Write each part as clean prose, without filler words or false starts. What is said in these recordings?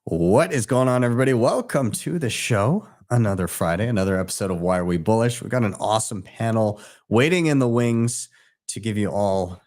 What is going on, everybody? Welcome to the show. Another Friday, another episode of Why Are We Bullish? We've got an awesome panel waiting in the wings to give you all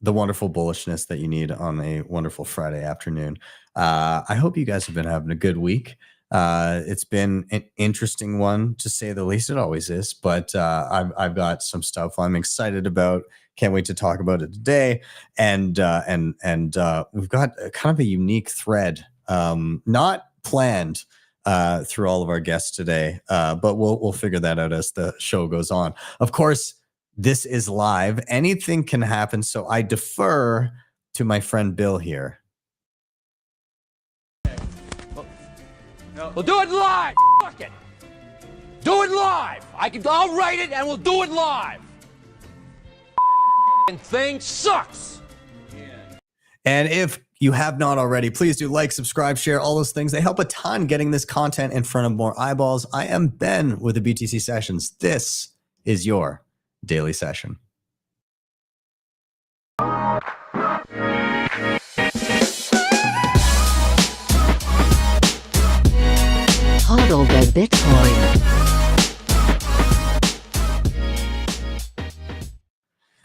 the wonderful bullishness that you need on a wonderful Friday afternoon. I hope you guys have been having a good week. It's been an interesting one, to say the least. It always is, but I've got some stuff I'm excited about. Can't wait to talk about it today. And we've got kind of a unique thread, not planned through all of our guests today, but we'll figure that out as the show goes on. Of course, this is live. Anything can happen, so I defer to my friend Bill here. We'll do it live. Fuck it. Do it live. I'll write it and we'll do it live. Thing sucks. And if you have not already, please do like, subscribe, share, all those things. They help a ton getting this content in front of more eyeballs. I am Ben with the BTC Sessions. This is your daily session. HODL the Bitcoin.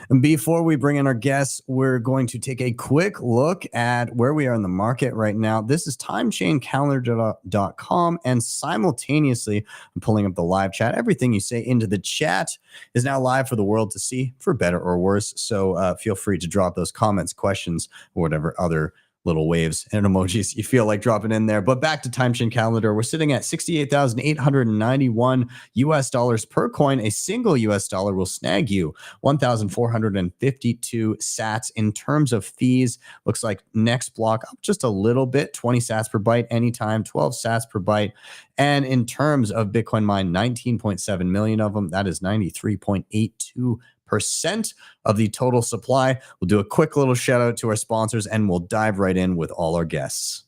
And before we bring in our guests, we're going to take a quick look at where we are in the market right now. This is timechain.calendar.com, and simultaneously, I'm pulling up the live chat. Everything you say into the chat is now live for the world to see, for better or worse. So feel free to drop those comments, questions, or whatever other little waves and emojis you feel like dropping in there. But back to Timechain Calendar, we're sitting at $68,891 per coin. A single US dollar will snag you 1,452 sats. In terms of fees, looks like next block up just a little bit, 20 sats per byte anytime, 12 sats per byte. And in terms of Bitcoin mined, 19.7 million of them. That is 93.82% of the total supply. We'll do a quick little shout out to our sponsors and we'll dive right in with all our guests.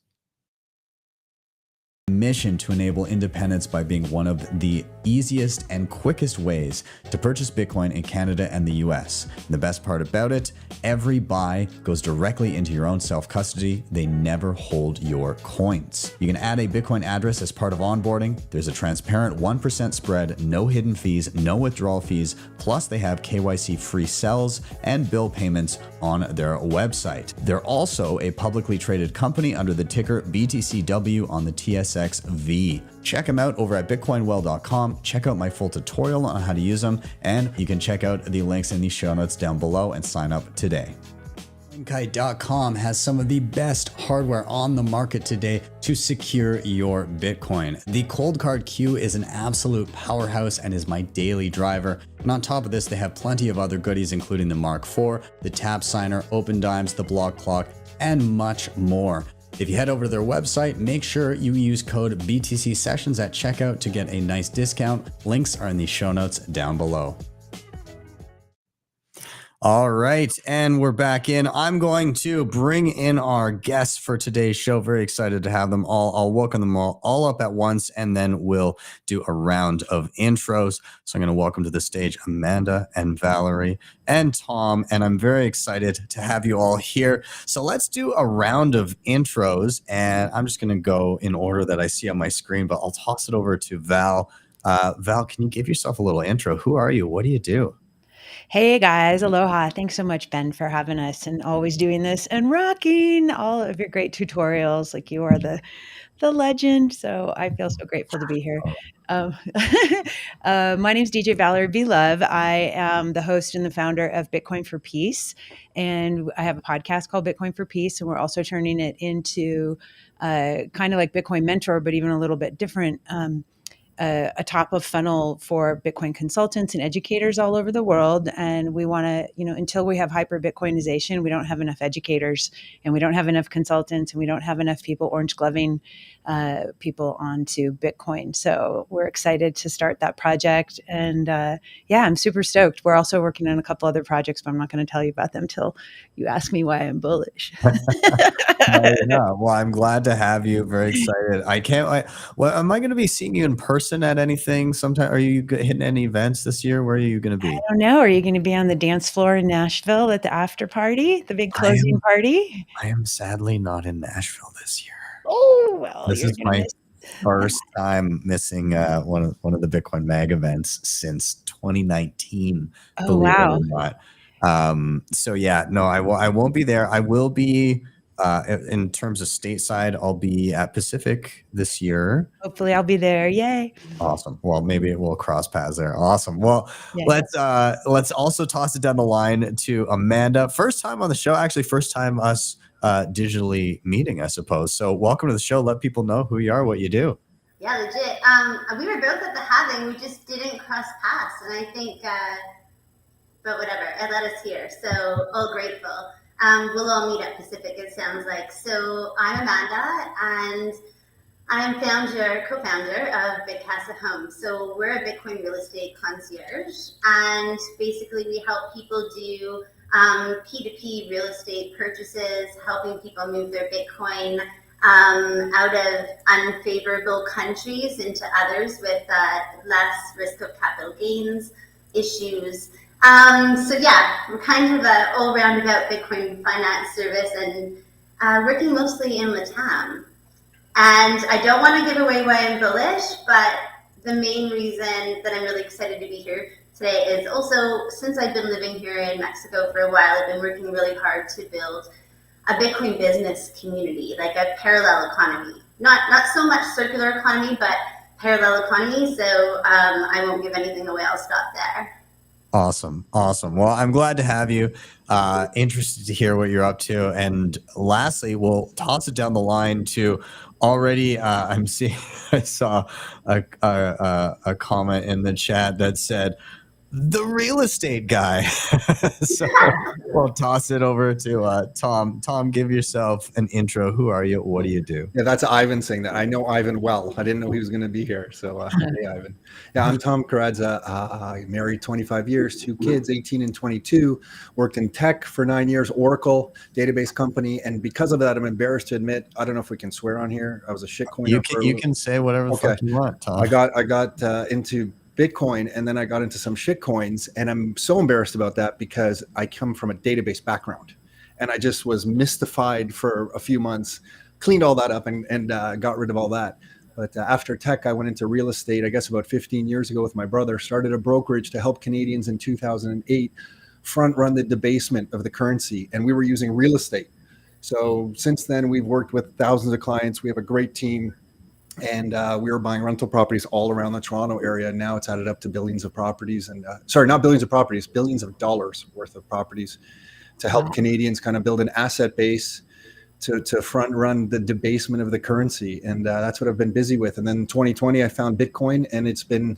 Mission to enable independence by being one of the easiest and quickest ways to purchase Bitcoin in Canada and the US. And the best part about it, every buy goes directly into your own self-custody. They never hold your coins. You can add a Bitcoin address as part of onboarding. There's a transparent 1% spread, no hidden fees, no withdrawal fees. Plus they have KYC free sells and bill payments on their website. They're also a publicly traded company under the ticker BTCW on the TSXV. Check them out over at bitcoinwell.com. Check out my full tutorial on how to use them, and you can check out the links in the show notes down below and sign up today. NUNCHUK.com has some of the best hardware on the market today to secure your Bitcoin. The Cold Card Q is an absolute powerhouse and is my daily driver. And on top of this, they have plenty of other goodies, including the Mark IV, the Tap Signer, Open Dimes, the Block Clock, and much more. If you head over to their website, make sure you use code BTC Sessions at checkout to get a nice discount. Links are in the show notes down below. All right, and we're back in. I'm going to bring in our guests for today's show. Very excited to have them all. I'll welcome them all up at once, and then we'll do a round of intros. So I'm going to welcome to the stage Amanda and Valerie and Tom, and I'm very excited to have you all here. So let's do a round of intros, and I'm just going to go in order that I see on my screen, but I'll toss it over to Val. Val, can you give yourself a little intro? Who are you? What do you do? Hey guys, aloha. Thanks so much, Ben, for having us and always doing this and rocking all of your great tutorials. Like, you are the legend. So I feel so grateful to be here. My name is DJ Valerie B. Love. I am the host and the founder of Bitcoin for Peace. And I have a podcast called Bitcoin for Peace. And we're also turning it into kind of like Bitcoin Mentor, but even a little bit different, a top of funnel for Bitcoin consultants and educators all over the world. And we want to, until we have hyper Bitcoinization, we don't have enough educators and we don't have enough consultants and we don't have enough people orange gloving people onto Bitcoin. So we're excited to start that project. And yeah, I'm super stoked. We're also working on a couple other projects, but I'm not going to tell you about them till you ask me why I'm bullish. Yeah, well, I'm glad to have you. Very excited. I can't wait. Well, am I going to be seeing you in person at anything sometime? Are you hitting any events this year? Where are you going to be? I don't know. Are you going to be on the dance floor in Nashville at the after party, the big closing party? I am sadly not in Nashville this year. Oh, well, This you're is gonna my miss. first time missing one of the Bitcoin Mag events since 2019. Oh, Believe it or wow. not. So yeah, no, I won't be there. I will be in terms of stateside. I'll be at Pacific this year. Hopefully I'll be there. Yay. Awesome. Well, maybe we'll cross paths there. Awesome. Well, Yeah. let's also toss it down the line to Amanda. First time on the show, actually first time us digitally meeting, I suppose. So welcome to the show. Let people know who you are, what you do. Yeah, legit. We were both at the halving. We just didn't cross paths, and I think, but whatever, it led us here. So all grateful. We'll all meet at Pacific, it sounds like. So I'm Amanda, and I'm co-founder of Bitcasa Home. So we're a Bitcoin real estate concierge, and basically we help people do P2P real estate purchases, helping people move their Bitcoin out of unfavorable countries into others with less risk of capital gains issues. So yeah, we're kind of an all roundabout Bitcoin finance service, and working mostly in Latam. And I don't want to give away why I'm bullish, but the main reason that I'm really excited to be here today is also, since I've been living here in Mexico for a while, I've been working really hard to build a Bitcoin business community, like a parallel economy. Not so much circular economy, but parallel economy. So I won't give anything away. I'll stop there. Awesome. Well, I'm glad to have you. Interested to hear what you're up to. And lastly, we'll toss it down the line to already. I saw a comment in the chat that said, the real estate guy. So we'll toss it over to Tom. Tom, give yourself an intro. Who are you? What do you do? Yeah, that's Ivan saying that. I know Ivan well. I didn't know he was going to be here. So, hey, Ivan. Yeah, I'm Tom Karadza. Married 25 years, 2 kids, 18 and 22. Worked in tech for 9 years, Oracle database company. And because of that, I'm embarrassed to admit, I don't know if we can swear on here. I was a shitcoiner. You can say whatever the fuck you want, Tom. I got into Bitcoin, and then I got into some shit coins, and I'm so embarrassed about that because I come from a database background, and I just was mystified for a few months, cleaned all that up, and got rid of all that. But after tech, I went into real estate, I guess about 15 years ago with my brother, started a brokerage to help Canadians in 2008 front run the debasement of the currency, and we were using real estate. So since then, we've worked with thousands of clients. We have a great team. And we were buying rental properties all around the Toronto area. Now it's added up to billions of properties, and sorry, not billions of properties, billions of dollars worth of properties to help Canadians kind of build an asset base to front run the debasement of the currency. And that's what I've been busy with. And then in 2020, I found Bitcoin, and it's been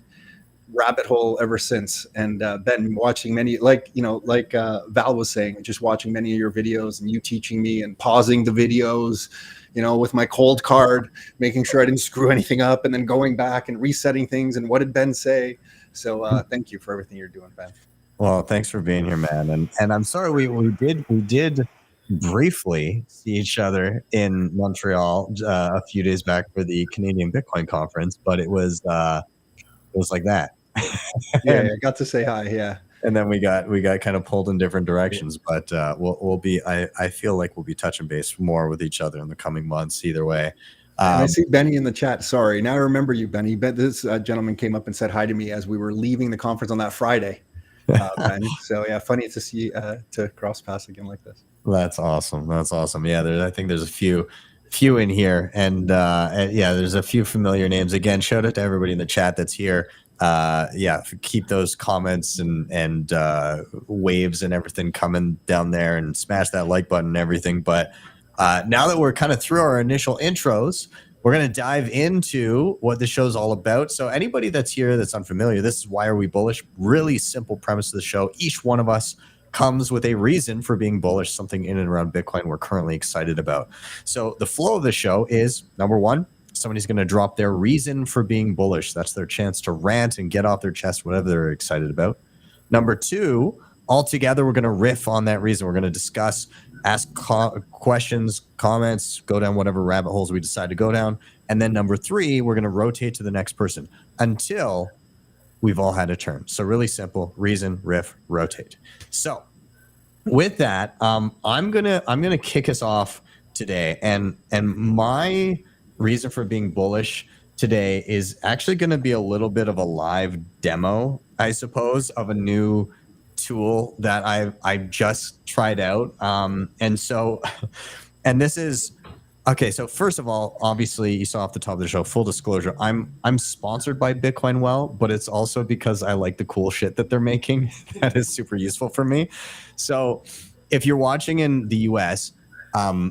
rabbit hole ever since. And been watching many, like Val was saying, just watching many of your videos and you teaching me and pausing the videos, with my cold card, making sure I didn't screw anything up, and then going back and resetting things. And what did Ben say? So thank you for everything you're doing, Ben. Well, thanks for being here, man. And I'm sorry we did briefly see each other in Montreal a few days back for the Canadian Bitcoin conference, but it was like that. Yeah, I got to say hi. Yeah. And then we got kind of pulled in different directions, but we'll be. I feel like we'll be touching base more with each other in the coming months. Either way, I see Benny in the chat. Sorry, now I remember you, Benny. This gentleman came up and said hi to me as we were leaving the conference on that Friday. Ben. So yeah, funny to see to cross paths again like this. That's awesome. Yeah, I think there's a few in here, and yeah, there's a few familiar names. Again, shout out to everybody in the chat that's here. Keep those comments and waves and everything coming down there, and smash that like button and everything. But now that we're kind of through our initial intros, we're going to dive into what the show's all about. So anybody that's here that's unfamiliar, this is Why Are We Bullish? Really simple premise of the show. Each one of us comes with a reason for being bullish, something in and around Bitcoin we're currently excited about. So the flow of the show is, number one, somebody's going to drop their reason for being bullish. That's their chance to rant and get off their chest whatever they're excited about. Number two, all together, we're going to riff on that reason. We're going to discuss, ask questions, comments, go down whatever rabbit holes we decide to go down. And then number three, we're going to rotate to the next person until we've all had a turn. So really simple: reason, riff, rotate. So with that, I'm gonna kick us off today, and my reason for being bullish today is actually going to be a little bit of a live demo, I suppose, of a new tool that I just tried out. And so, and this is okay. So first of all, obviously you saw off the top of the show, full disclosure, I'm sponsored by Bitcoin Well, but it's also because I like the cool shit that they're making that is super useful for me. So if you're watching in the US,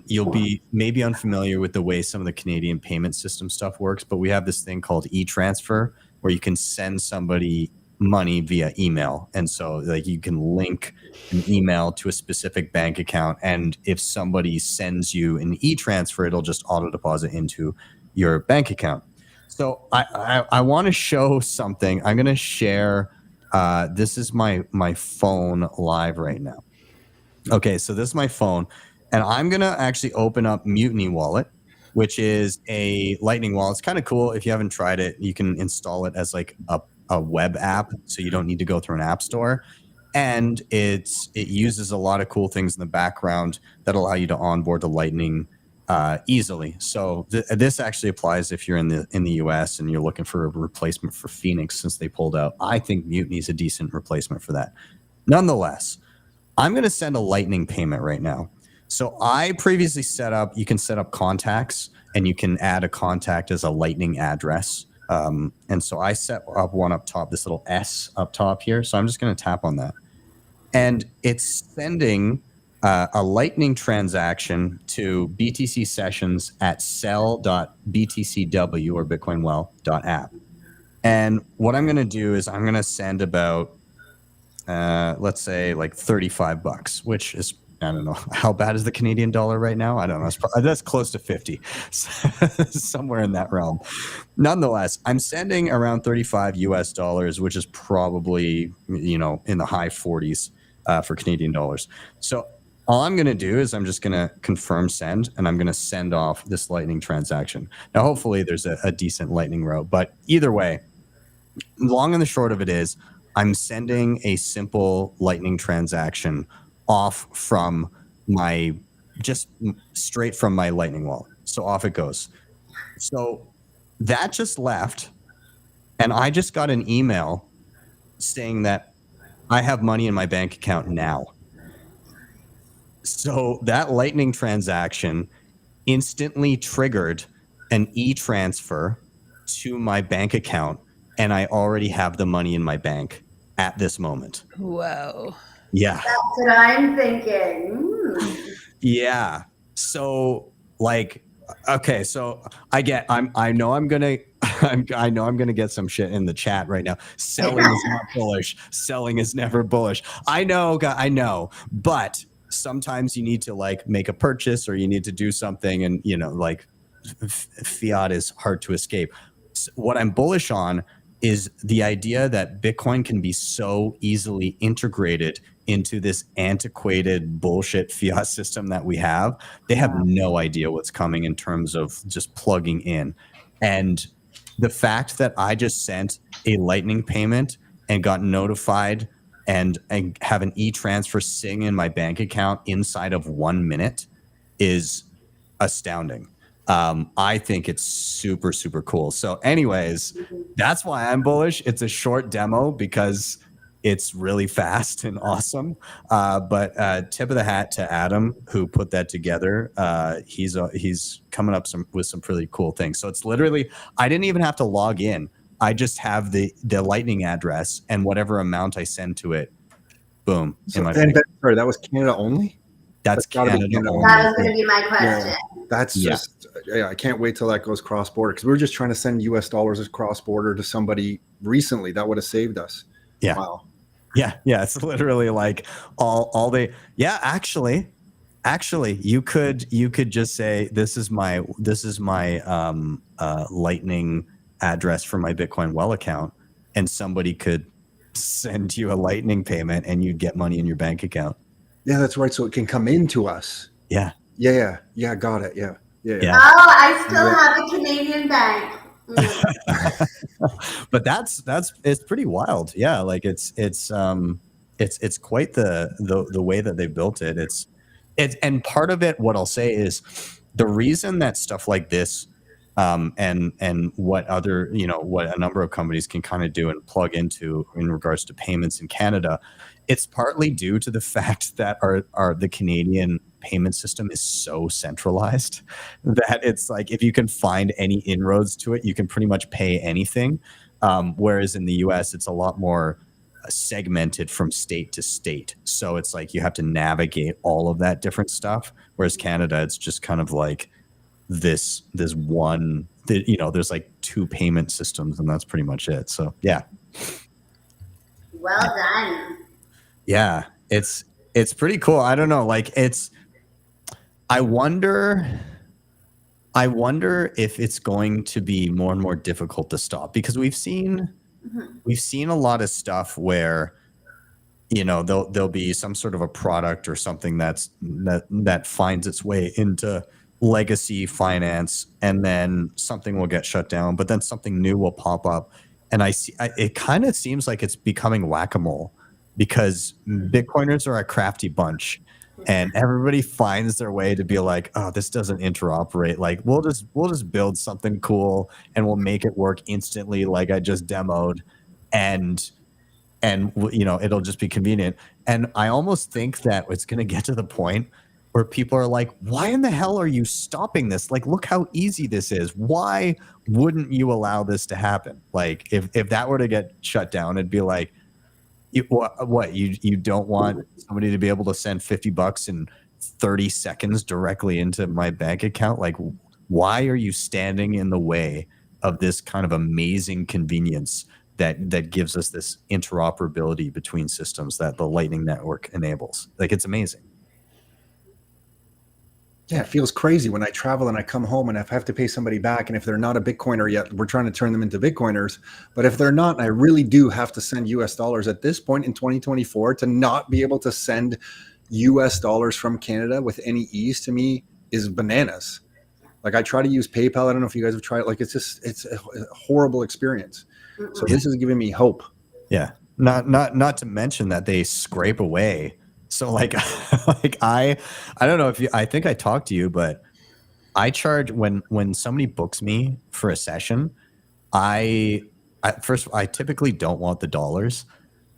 you'll be maybe unfamiliar with the way some of the Canadian payment system stuff works, but we have this thing called e-transfer where you can send somebody money via email. And so like you can link an email to a specific bank account, and if somebody sends you an e-transfer, it'll just auto deposit into your bank account. So I want to show something. I'm going to share, this is my phone live right now. Okay, so this is my phone, and I'm going to actually open up Mutiny Wallet, which is a Lightning wallet. It's kind of cool. If you haven't tried it, you can install it as like a web app, so you don't need to go through an app store. And it uses a lot of cool things in the background that allow you to onboard to Lightning easily. So this actually applies if you're in the US and you're looking for a replacement for Phoenix since they pulled out. I think Mutiny is a decent replacement for that. Nonetheless, I'm going to send a Lightning payment right now. So I previously you can set up contacts, and you can add a contact as a Lightning address. And so I set up one up top, this little S up top here. So I'm just going to tap on that. And it's sending a Lightning transaction to BTC sessions at sell.btcw or bitcoinwell.app. And what I'm going to do is I'm going to send about, let's say like $35, which is, I don't know, how bad is the Canadian dollar right now? I don't know. That's close to 50, somewhere in that realm. Nonetheless, I'm sending around $35 US, which is probably, in the high 40s for Canadian dollars. So all I'm going to do is I'm just going to confirm send, and I'm going to send off this Lightning transaction. Now, hopefully there's a decent Lightning route, but either way, long and the short of it is I'm sending a simple Lightning transaction off from straight from my Lightning wallet. So off it goes. So that just left, and I just got an email saying that I have money in my bank account now. So that Lightning transaction instantly triggered an e-transfer to my bank account, and I already have the money in my bank at this moment. Whoa. Yeah. That's what I'm thinking. Yeah. So like, okay, so I know I'm gonna get some shit in the chat right now. Selling is not bullish. Selling is never bullish. I know, but sometimes you need to like make a purchase, or you need to do something, and like fiat is hard to escape. So what I'm bullish on is the idea that Bitcoin can be so easily integrated into this antiquated bullshit fiat system that we have. They have no idea what's coming in terms of just plugging in. And the fact that I just sent a Lightning payment and got notified and have an e-transfer sitting in my bank account inside of 1 minute is astounding. I think it's super, super cool. So anyways, that's why I'm bullish. It's a short demo because it's really fast and awesome. But tip of the hat to Adam, who put that together. He's coming up with some pretty cool things. So it's literally, I didn't even have to log in. I just have the Lightning address, and whatever amount I send to it, boom. Sorry, that was Canada only? That's Canada only. That was going to be my question. Yeah, that's just, I can't wait till that goes cross-border, because we were just trying to send US dollars as cross-border to somebody recently. That would have saved us. Yeah. Wow. Yeah. It's literally like all they. Yeah, actually, you could just say this is my Lightning address for my Bitcoin Well account, and somebody could send you a Lightning payment, and you'd get money in your bank account. Yeah, that's right. So it can come into us. Yeah. Got it. Yeah. Oh, I still have a Canadian bank. But it's pretty wild. Yeah, like it's quite the way that they built it. And part of it, what I'll say is the reason that stuff like this, and what other, what a number of companies can kind of do and plug into in regards to payments in Canada, it's partly due to the fact that the Canadian payment system is so centralized that it's like if you can find any inroads to it, you can pretty much pay anything. Whereas in the US, it's a lot more segmented from state to state. So it's like you have to navigate all of that different stuff. Whereas Canada, it's just kind of like this one, there's like 2 payment systems and that's pretty much it. So yeah. Well done. Yeah, it's pretty cool. I don't know, like I wonder if it's going to be more and more difficult to stop, because we've seen a lot of stuff where there'll be some sort of a product or something that finds its way into legacy finance, and then something will get shut down, but then something new will pop up, and it kind of seems like it's becoming whack-a-mole, because Bitcoiners are a crafty bunch. And everybody finds their way to be like, oh, this doesn't interoperate. Like, we'll just build something cool and we'll make it work instantly, like I just demoed, and it'll just be convenient. And I almost think that it's going to get to the point where people are like, why in the hell are you stopping this? Like, look how easy this is. Why wouldn't you allow this to happen? Like, if that were to get shut down, it'd be like, you don't want somebody to be able to send $50 in 30 seconds directly into my bank account? Like, why are you standing in the way of this kind of amazing convenience that gives us this interoperability between systems that the Lightning Network enables? Like, it's amazing. Yeah, it feels crazy when I travel and I come home and I have to pay somebody back. And if they're not a Bitcoiner yet, we're trying to turn them into Bitcoiners. But if they're not, and I really do have to send US dollars at this point in 2024, to not be able to send US dollars from Canada with any ease, to me is bananas. Like, I try to use PayPal. I don't know if you guys have tried it. Like, it's a horrible experience. So this is giving me hope. Yeah. Not to mention that they scrape away. So like, I don't know if I think I talked to you, but I charge when somebody books me for a session, I typically don't want the dollars,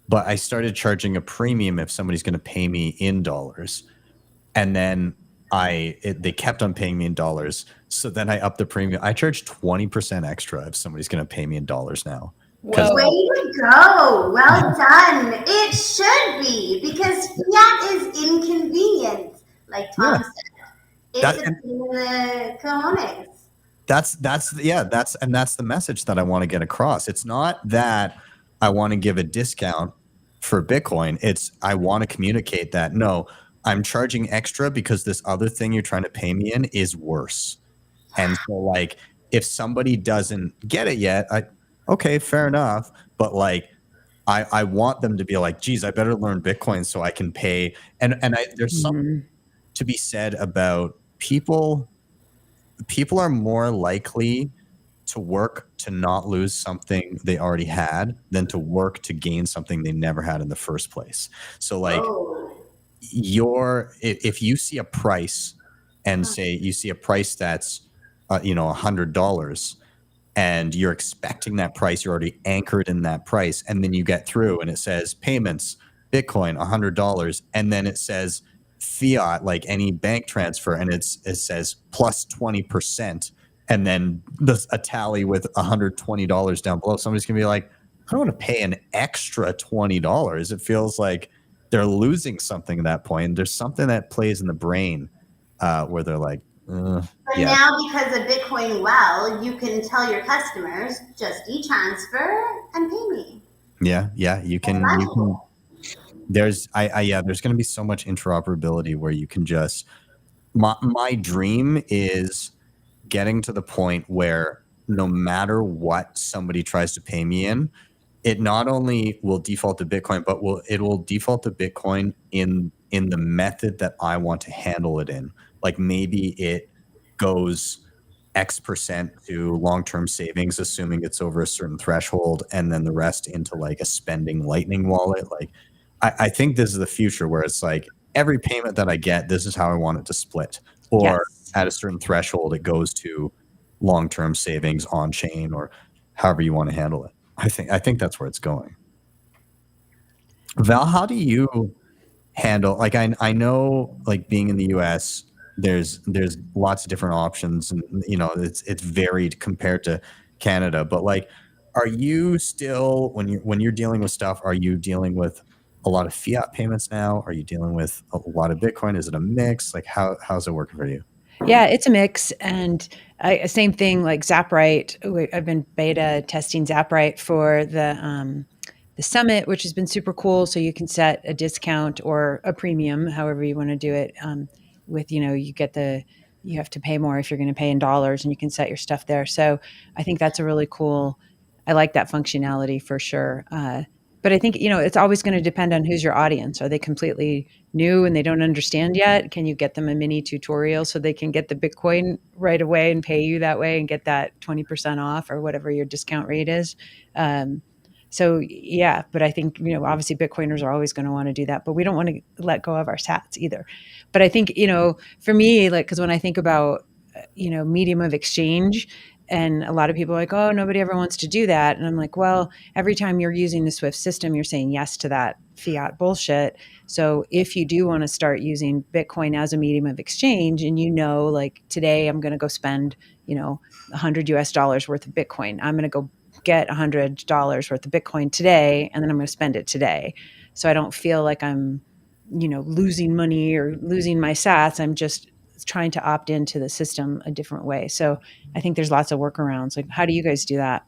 but I started charging a premium if somebody's going to pay me in dollars. And then they kept on paying me in dollars. So then I upped the premium. I charge 20% extra if somebody's going to pay me in dollars now. Way to go. Well done. It should be, because fiat is inconvenient, like Tom said. It's a pain in the cojones. That's the message that I want to get across. It's not that I want to give a discount for Bitcoin. It's I want to communicate that, no, I'm charging extra because this other thing you're trying to pay me in is worse. And so, like, if somebody doesn't get it yet, okay, fair enough. But like, I want them to be like, geez, I better learn Bitcoin so I can pay. And there's something to be said about people are more likely to work to not lose something they already had than to work to gain something they never had in the first place. So like, if you see a price and say you see a price that's $100, and you're expecting that price, you're already anchored in that price, and then you get through and it says payments, Bitcoin, $100, and then it says fiat, like any bank transfer, and it says plus 20%, and then a tally with $120 down below. Somebody's gonna be like, I don't want to pay an extra $20. It feels like they're losing something at that point. There's something that plays in the brain where they're like, but now, because of Bitcoin Well, you can tell your customers, just e-transfer and pay me. Yeah, you can. There's going to be so much interoperability where you can just. My dream is getting to the point where no matter what somebody tries to pay me in, it not only will default to Bitcoin, but it will default to Bitcoin in the method that I want to handle it in. Like, maybe it goes X% to long-term savings, assuming it's over a certain threshold, and then the rest into like a spending Lightning wallet. Like, I think this is the future where it's like every payment that I get, this is how I want it to split. Or Yes. at a certain threshold, it goes to long-term savings on chain, or however you want to handle it. I think that's where it's going. Val, how do you handle, like, I know, like, being in the US, there's lots of different options, and you know, it's varied compared to Canada, but like, are you still, when you're dealing with stuff, are you dealing with a lot of fiat payments now? Are you dealing with a lot of Bitcoin? Is it a mix? Like, how's it working for you? Yeah, it's a mix, and same thing like Zaprite. I've been beta testing Zaprite for the summit, which has been super cool. So you can set a discount or a premium, however you want to do it. With you have to pay more if you're going to pay in dollars, and you can set your stuff there. So I think that's a really cool. I like that functionality for sure. But I think it's always going to depend on who's your audience. Are they completely new and they don't understand yet? Can you get them a mini tutorial so they can get the Bitcoin right away and pay you that way and get that 20% off or whatever your discount rate is? So yeah, but I think, obviously Bitcoiners are always going to want to do that, but we don't want to let go of our sats either. But I think, for me, like, because when I think about, medium of exchange, and a lot of people are like, oh, nobody ever wants to do that. And I'm like, well, every time you're using the Swift system, you're saying yes to that fiat bullshit. So if you do want to start using Bitcoin as a medium of exchange, and like today I'm going to go spend, $100 US worth of Bitcoin. I'm going to go get $100 worth of Bitcoin today, and then I'm going to spend it today. So I don't feel like I'm, losing money or losing my sats. I'm just trying to opt into the system a different way. So I think there's lots of workarounds. Like, how do you guys do that?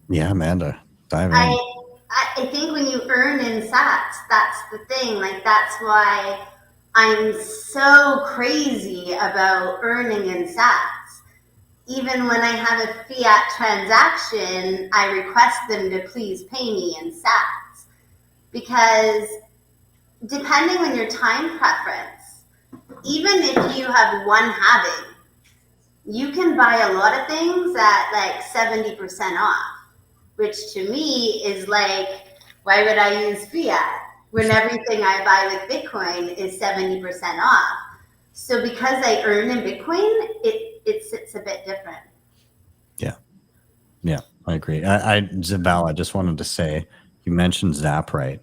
Yeah, Amanda, dive in. I think when you earn in sats, that's the thing. Like, that's why I'm so crazy about earning in sats. Even when I have a fiat transaction, I request them to please pay me in sats. Because depending on your time preference, even if you have one halving, you can buy a lot of things at like 70% off, which to me is like, why would I use fiat when everything I buy with Bitcoin is 70% off? So because I earn in Bitcoin, it sits a bit different. Yeah, I agree. Val, I just wanted to say, you mentioned Zaprite,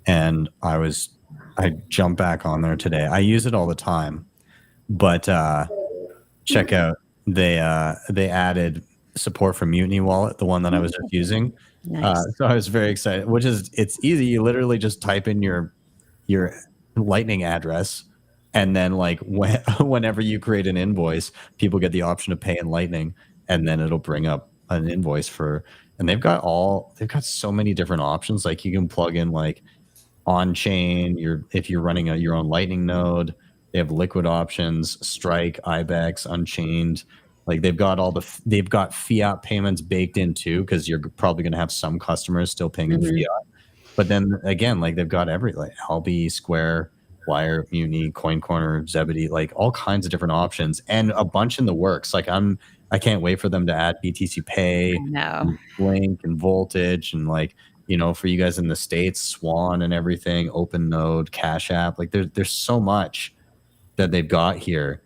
and I jumped back on there today. I use it all the time, but check out, they added support for Mutiny Wallet, the one that I was just using. Nice. So I was very excited. It's easy. You literally just type in your Lightning address, and then like whenever you create an invoice, people get the option to pay in Lightning, and then it'll bring up an invoice and they've got so many different options. Like, you can plug in like on chain, if you're running your own Lightning node. They have liquid options, Strike, IBEX, Unchained. Like, they've got fiat payments baked in too, because you're probably going to have some customers still paying in fiat. But then again, like, they've got Alby, Square, Wire, Mutiny, Coin Corner, Zebedee, like all kinds of different options, and a bunch in the works. Like, I can't wait for them to add BTC Pay, and Blink, and Voltage, and like, for you guys in the States, Swan and everything, Open Node, Cash App. Like, there's so much that they've got here.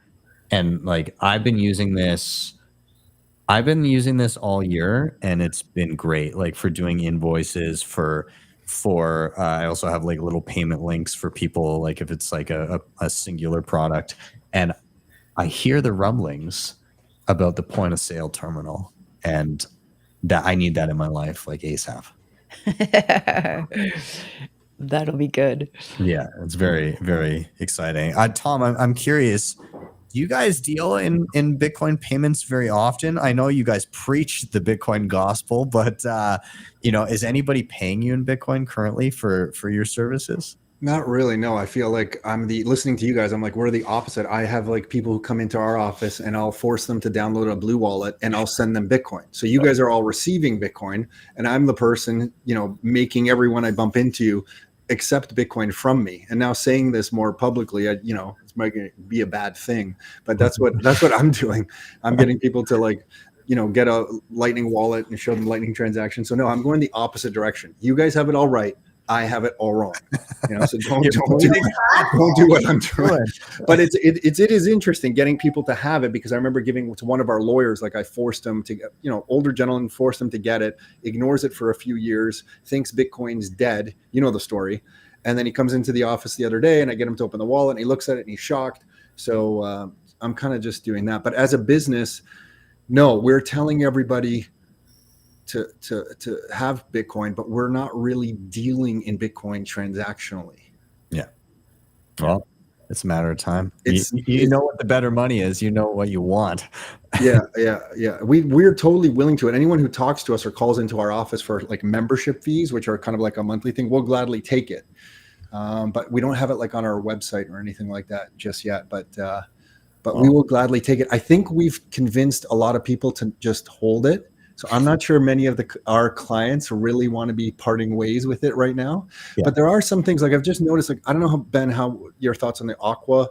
And like, I've been using this all year, and it's been great. Like, for doing invoices, for I also have like little payment links for people, like if it's like a singular product. And I hear the rumblings about the point of sale terminal, and that I need that in my life, like ASAP. That'll be good. Yeah, it's very, very exciting. Tom, I'm curious, do you guys deal in Bitcoin payments very often? I know you guys preach the Bitcoin gospel, but is anybody paying you in Bitcoin currently for your services? Not really. No, I feel like listening to you guys, I'm like, we're the opposite. I have like people who come into our office, and I'll force them to download a Blue Wallet, and I'll send them Bitcoin. So you guys are all receiving Bitcoin, and I'm the person, making everyone I bump into accept Bitcoin from me. And now saying this more publicly, it's might be a bad thing, but that's what I'm doing. I'm getting people to like, get a Lightning wallet and show them Lightning transactions. So no, I'm going the opposite direction. You guys have it all right. I have it all wrong. So don't You're do what I'm doing. But it is interesting getting people to have it, because I remember giving to one of our lawyers, like I forced him to get, older gentleman, forced him to get it, ignores it for a few years, thinks Bitcoin's dead. You know the story. And then he comes into the office the other day and I get him to open the wallet and he looks at it and he's shocked. So I'm kind of just doing that. But as a business, no, we're telling everybody to have Bitcoin, but we're not really dealing in Bitcoin transactionally. Yeah. Well, it's a matter of time. You know what the better money is. You know what you want. Yeah. We're totally willing to it. Anyone who talks to us or calls into our office for like membership fees, which are kind of like a monthly thing, we'll gladly take it. But we don't have it like on our website or anything like that just yet. But we will gladly take it. I think we've convinced a lot of people to just hold it. So I'm not sure many of our clients really want to be parting ways with it right now. Yeah. But there are some things, like I've just noticed, like, I don't know, Ben, how your thoughts on the Aqua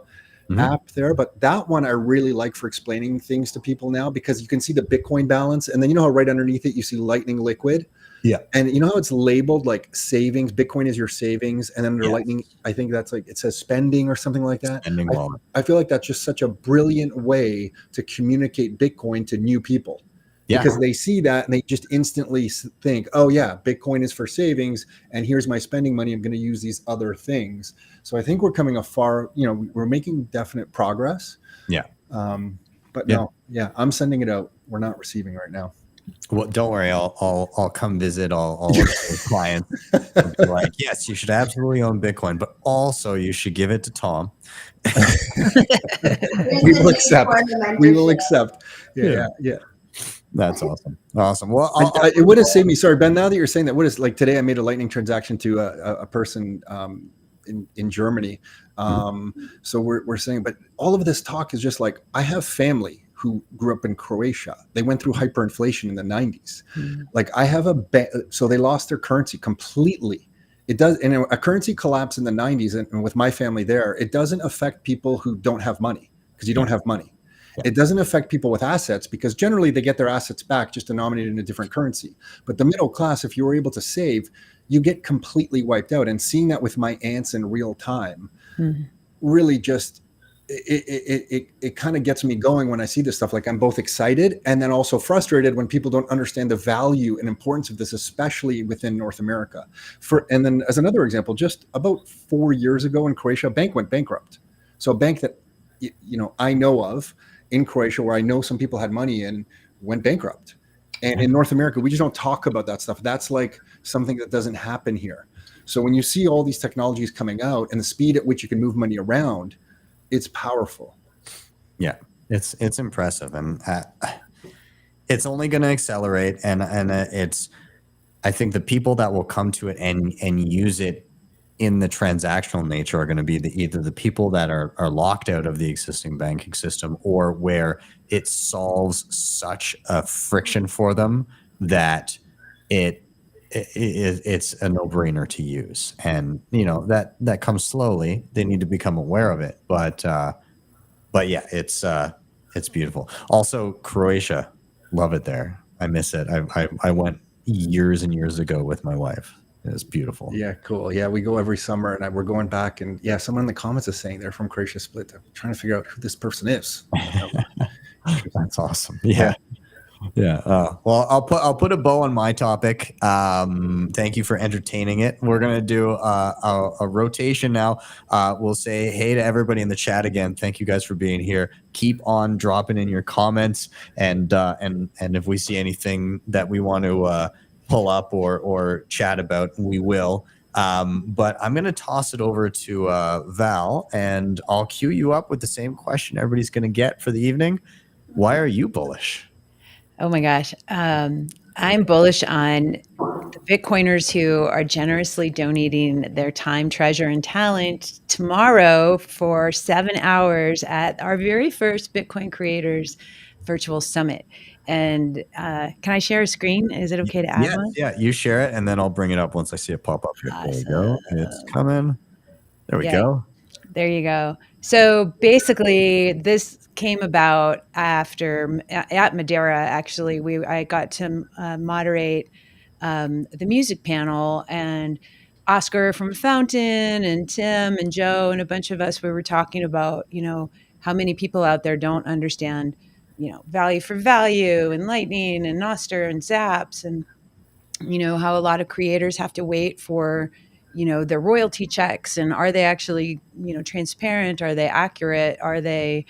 app there, but that one I really like for explaining things to people now, because you can see the Bitcoin balance, and then you know how right underneath it you see Lightning Liquid. Yeah. And you know how it's labeled like savings, Bitcoin is your savings, and then under Lightning, I think that's like, it says spending or something like that. Spending wallet. I feel like that's just such a brilliant way to communicate Bitcoin to new people. Because they see that and they just instantly think, oh yeah, Bitcoin is for savings, and here's my spending money. I'm going to use these other things. So I think we're coming we're making definite progress. Yeah. But no, I'm sending it out. We're not receiving right now. Well, don't worry. I'll come visit all of the clients. And be like, yes, you should absolutely own Bitcoin, but also you should give it to Tom. We will accept. We will accept. Yeah. That's awesome. Awesome. Well, it would have saved me. Sorry, Ben, now that you're saying that, like today I made a Lightning transaction to a person in Germany. So we're saying, but all of this talk is just like, I have family who grew up in Croatia. They went through hyperinflation in the 90s. Like I have so they lost their currency completely. It does, and a currency collapse in the 90s, and with my family there, it doesn't affect people who don't have money, because you don't have money. It doesn't affect people with assets, because generally they get their assets back just denominated in a different currency. But the middle class, if you were able to save, you get completely wiped out. And seeing that with my aunts in real time really just, it kind of gets me going when I see this stuff. Like I'm both excited and then also frustrated when people don't understand the value and importance of this, especially within North America. And then as another example, just about 4 years ago in Croatia, a bank went bankrupt. So a bank that I know of in Croatia, where I know some people had money in, went bankrupt. And in North America, we just don't talk about that stuff. That's like something that doesn't happen here. So when you see all these technologies coming out and the speed at which you can move money around, it's powerful. Yeah, it's impressive, and it's only going to accelerate. And I think the people that will come to it and use it in the transactional nature are going to be either the people that are locked out of the existing banking system, or where it solves such a friction for them that it's a no-brainer to use. And that comes slowly. They need to become aware of it, but yeah, it's beautiful. Also, Croatia, love it there. I miss it. I went years and years ago with my wife. It was beautiful. Yeah, cool. Yeah, we go every summer, and we're going back. And yeah, someone in the comments is saying they're from Croatia Split. I'm trying to figure out who this person is. That's awesome. Yeah. Well, I'll put a bow on my topic. Thank you for entertaining it. We're gonna do a rotation now. We'll say hey to everybody in the chat again. Thank you guys for being here. Keep on dropping in your comments, and if we see anything that we want to pull up or chat about, we will. But I'm going to toss it over to Val, and I'll queue you up with the same question everybody's going to get for the evening. Why are you bullish? Oh my gosh. I'm bullish on the Bitcoiners who are generously donating their time, treasure, and talent tomorrow for 7 hours at our very first Bitcoin Creators Virtual Summit. And can I share a screen? Is it okay to add one? Yeah, you share it, and then I'll bring it up once I see it pop up here. Awesome. There you go. It's coming. There we go. There you go. So basically, this came about after at Madeira. Actually, I got to moderate the music panel, and Oscar from Fountain and Tim and Joe and a bunch of us, we were talking about, how many people out there don't understand, value for value and Lightning and Noster and Zaps, and, how a lot of creators have to wait for, their royalty checks, and are they actually, transparent? Are they accurate? Are they,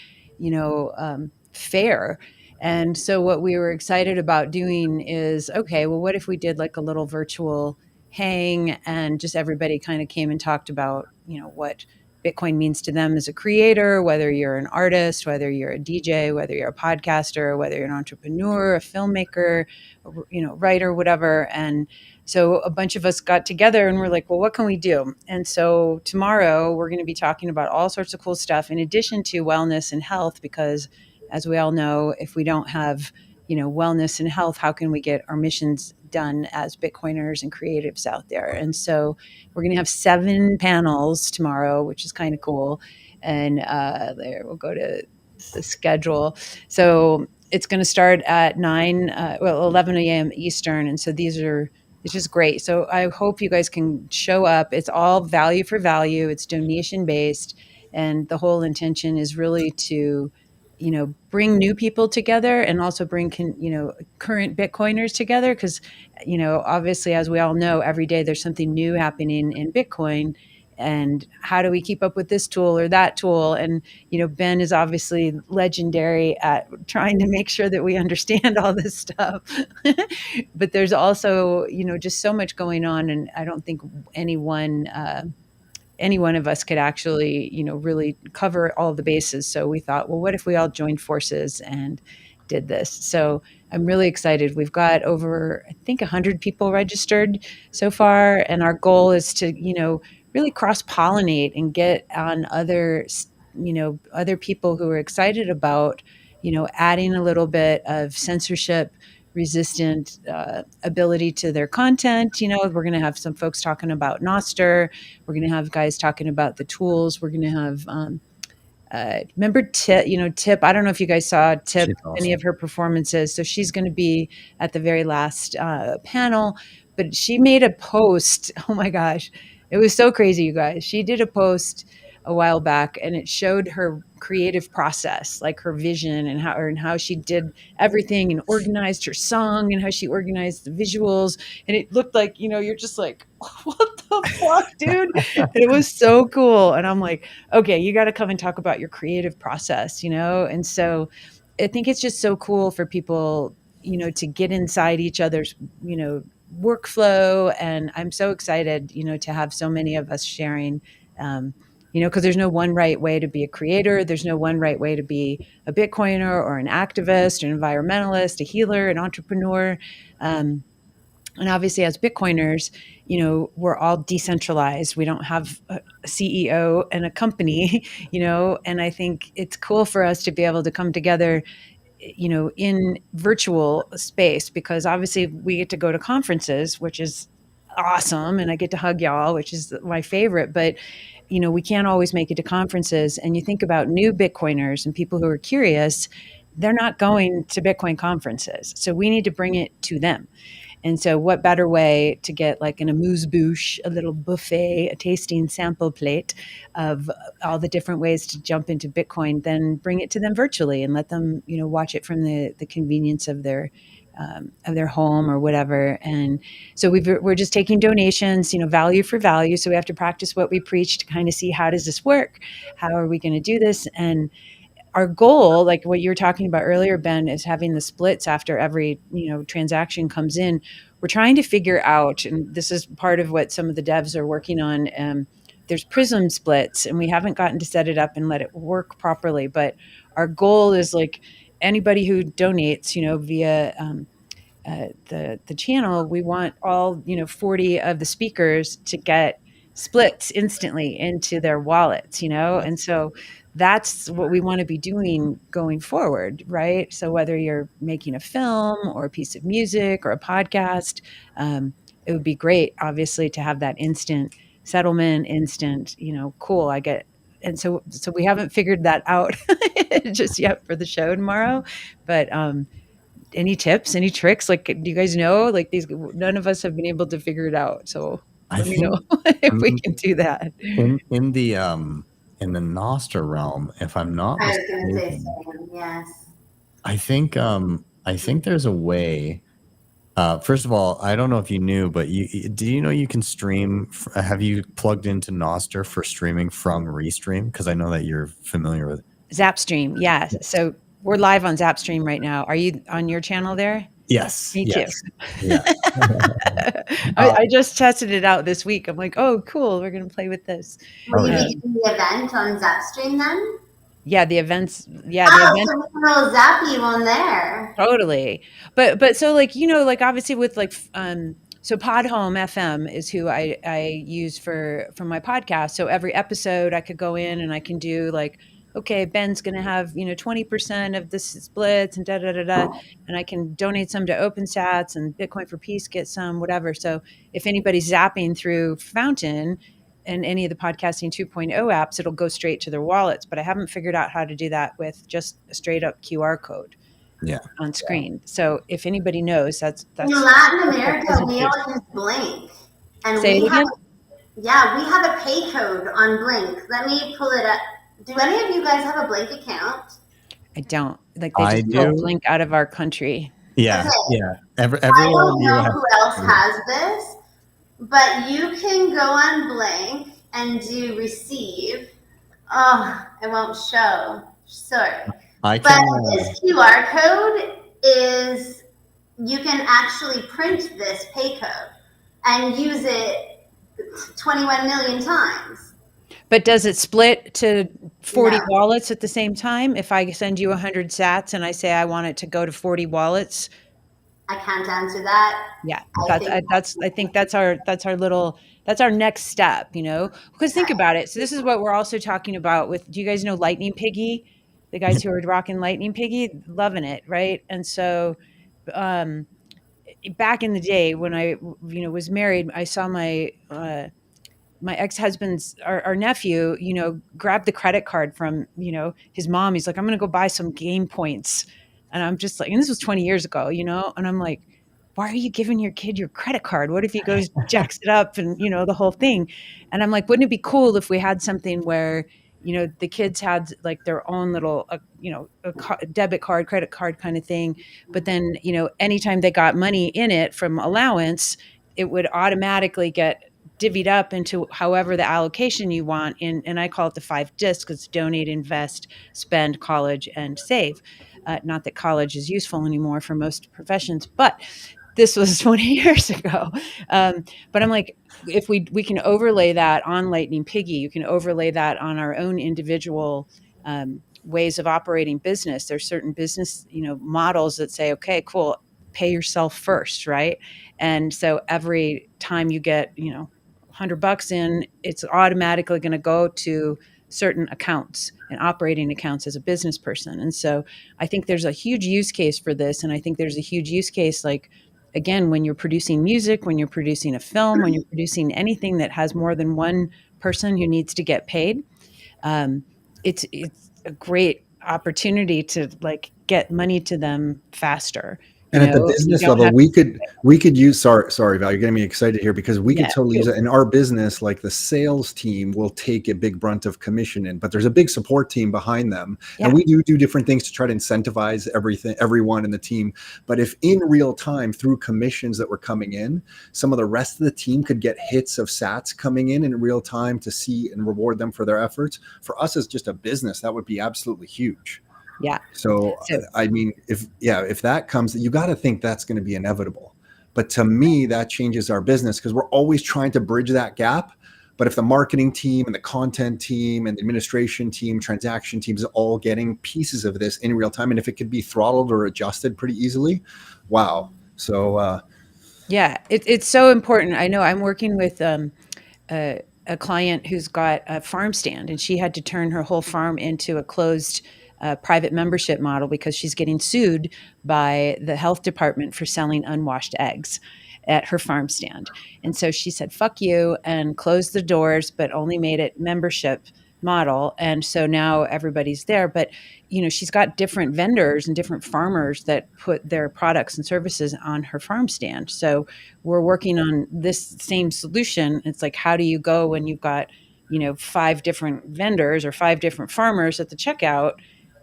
fair? And so what we were excited about doing is, okay, well, what if we did like a little virtual hang and just everybody kind of came and talked about, what Bitcoin means to them as a creator, whether you're an artist, whether you're a DJ, whether you're a podcaster, whether you're an entrepreneur, a filmmaker, writer, whatever. And so a bunch of us got together and we're like, well, what can we do? And so tomorrow we're going to be talking about all sorts of cool stuff in addition to wellness and health, because as we all know, if we don't have, wellness and health, how can we get our missions done as Bitcoiners and creatives out there? And so we're going to have 7 panels tomorrow, which is kind of cool. And there, we'll go to the schedule. So it's going to start at 11 a.m. Eastern. And so it's just great. So I hope you guys can show up. It's all value for value. It's donation based. And the whole intention is really to, bring new people together and also bring, current Bitcoiners together. Because, obviously, as we all know, every day there's something new happening in Bitcoin. And how do we keep up with this tool or that tool? And, Ben is obviously legendary at trying to make sure that we understand all this stuff. But there's also, just so much going on. And I don't think any one of us could actually, really cover all the bases. So we thought, well, what if we all joined forces and did this? So I'm really excited. We've got over, I think, 100 people registered so far. And our goal is to, really cross-pollinate and get on other people who are excited about, adding a little bit of censorship resistant ability to their content. We're going to have some folks talking about Noster. We're going to have guys talking about the tools. We're going to have remember Tip. I don't know if you guys saw Tip, She's any awesome. of her performances. So she's going to be at the very last panel. But she made a post. Oh my gosh, it was so crazy, you guys. She did a post a while back, and it showed her creative process, like her vision and how she did everything and organized her song and how she organized the visuals. And it looked like, you're just like, what the fuck, dude? And it was so cool. And I'm like, okay, you got to come and talk about your creative process, And so I think it's just so cool for people, to get inside each other's, workflow. And I'm so excited, to have so many of us sharing, because there's no one right way to be a creator. There's no one right way to be a Bitcoiner or an activist, an environmentalist, a healer, an entrepreneur. And obviously as Bitcoiners, we're all decentralized. We don't have a CEO and a company, and I think it's cool for us to be able to come together, in virtual space, because obviously we get to go to conferences, which is awesome. And I get to hug y'all, which is my favorite, but we can't always make it to conferences. And you think about new Bitcoiners and people who are curious, they're not going to Bitcoin conferences. So we need to bring it to them. And so what better way to get like an amuse-bouche, a little buffet, a tasting sample plate of all the different ways to jump into Bitcoin than bring it to them virtually and let them, watch it from the convenience of their home or whatever. And so we're just taking donations, value for value. So we have to practice what we preach to kind of see, how does this work? How are we going to do this? And our goal, like what you were talking about earlier, Ben, is having the splits after every, transaction comes in. We're trying to figure out, and this is part of what some of the devs are working on. There's Prism splits, and we haven't gotten to set it up and let it work properly. But our goal is like anybody who donates, via the channel, we want all 40 of the speakers to get splits instantly into their wallets, and so that's what we want to be doing going forward, right? So whether you're making a film or a piece of music or a podcast, it would be great, obviously, to have that instant settlement, instant, cool, I get. And so we haven't figured that out just yet for the show tomorrow, but any tips, any tricks? Like, do you guys know? Like, none of us have been able to figure it out. So I Let me think know if we can do that. in the Nostr realm, if I'm not I was going to say mistaken, same, yes. I think there's a way. First of all, I don't know if you knew, but do you know you can stream? Have you plugged into Nostr for streaming from Restream? Because I know that you're familiar with. Zapstream, yeah. So we're live on Zapstream right now. Are you on your channel there? Yes. Me too. Yes. Yes. I just tested it out this week. I'm like, oh, cool. We're going to play with this. Will you yeah. be doing the event on Zapstream then? Yeah, the events. Yeah, the Oh, event. so we can roll zap you on there. Totally. But so like, like obviously with like, so Podhome FM is who I use for my podcast. So every episode I could go in and I can do like, okay, Ben's going to have, 20% of this splits and and I can donate some to OpenSats and Bitcoin for Peace, get some, whatever. So if anybody's zapping through Fountain and any of the podcasting 2.0 apps, it'll go straight to their wallets. But I haven't figured out how to do that with just a straight up QR code. Yeah. On screen. So if anybody knows, that's In Latin America, we all use Blink, and Say it we have again? a pay code on Blink. Let me pull it up. Do any of you guys have a Blink account? I don't. Like they I just pull do. Blink out of our country. Yeah. Okay. Yeah. I Everyone don't know who else has this, but you can go on Blink and do receive. Oh, it won't show. Sorry. I But can. this QR code is, you can actually print this pay code and use it 21 million times. But does it split to 40 No. wallets at the same time? If I send you 100 sats and I say I want it to go to 40 wallets, I can't answer that. yeah, I think that's our next step, because think about it. So this is what we're also talking about with, do you guys know Lightning Piggy? The guys who are rocking Lightning Piggy, loving it, right? And so, back in the day when I, was married, I saw my ex-husband's, our nephew, grabbed the credit card from, his mom. He's like, I'm going to go buy some game points. And I'm just like, and this was 20 years ago, and I'm like, why are you giving your kid your credit card? What if he goes, jacks it up and, the whole thing? And I'm like, wouldn't it be cool if we had something where, the kids had like their own little, debit card, credit card kind of thing. But then, anytime they got money in it from allowance, it would automatically get divvied up into however the allocation you want. And I call it the 5 discs, because donate, invest, spend, college, and save. Not that college is useful anymore for most professions, but this was 20 years ago. But I'm like, if we can overlay that on Lightning Piggy, you can overlay that on our own individual ways of operating business. There's certain business, models that say, okay, cool, pay yourself first, right? And so every time you get, $100 in, it's automatically going to go to certain accounts and operating accounts as a business person. And so I think there's a huge use case for this. And I think there's a huge use case, like, again, when you're producing music, when you're producing a film, when you're producing anything that has more than one person who needs to get paid, it's a great opportunity to like get money to them faster. And at the business level, we could use, sorry, Val, you're getting me excited here, because we could totally use it in our business. Like the sales team will take a big brunt of commission in, but there's a big support team behind them. Yeah. And we do different things to try to incentivize everyone in the team. But if in real time through commissions that were coming in, some of the rest of the team could get hits of sats coming in real time to see and reward them for their efforts. For us as just a business, that would be absolutely huge. Yeah. So I mean, if that comes, you got to think that's going to be inevitable. But to me, that changes our business, because we're always trying to bridge that gap. But if the marketing team and the content team and the administration team, transaction teams, all getting pieces of this in real time, and if it could be throttled or adjusted pretty easily, wow. So yeah, it's so important. I know I'm working with a client who's got a farm stand, and she had to turn her whole farm into a closed private membership model because she's getting sued by the health department for selling unwashed eggs at her farm stand. And so she said, fuck you, and closed the doors, but only made it membership model. And so now everybody's there, but she's got different vendors and different farmers that put their products and services on her farm stand. So we're working on this same solution. It's like, how do you go when you've got 5 different vendors or 5 different farmers at the checkout?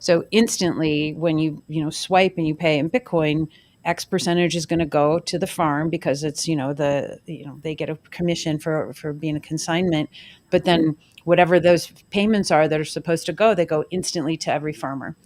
So instantly when you swipe and you pay in Bitcoin, X percentage is going to go to the farm because it's they get a commission for being a consignment, but then whatever those payments are that are supposed to go, they go instantly to every farmer.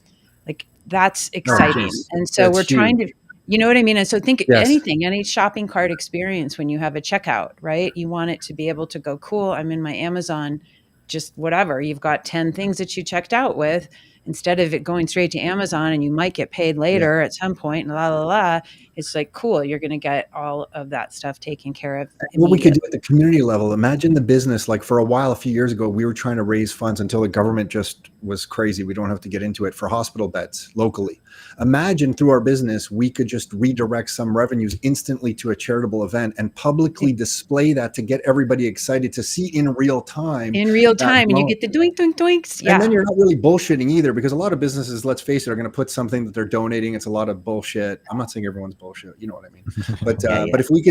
Like, that's exciting. And so we're trying to, you know what I mean? And so think any shopping cart experience when you have a checkout, right? You want it to be able to go, cool, I'm in my Amazon, just whatever. You've got 10 things that you checked out with. Instead of it going straight to Amazon and you might get paid later at some point, and it's like, cool, you're going to get all of that stuff taken care of. What we could do at the community level, imagine the business, like for a while, a few years ago, we were trying to raise funds until the government just was crazy. We don't have to get into it, for hospital beds locally. Imagine through our business, we could just redirect some revenues instantly to a charitable event and publicly display that to get everybody excited to see in real time. And you get the doink, doink, doinks. Yeah. And then you're not really bullshitting either, because a lot of businesses, let's face it, are going to put something that they're donating. It's a lot of bullshit. I'm not saying everyone's bullshit. You know what I mean? But but if we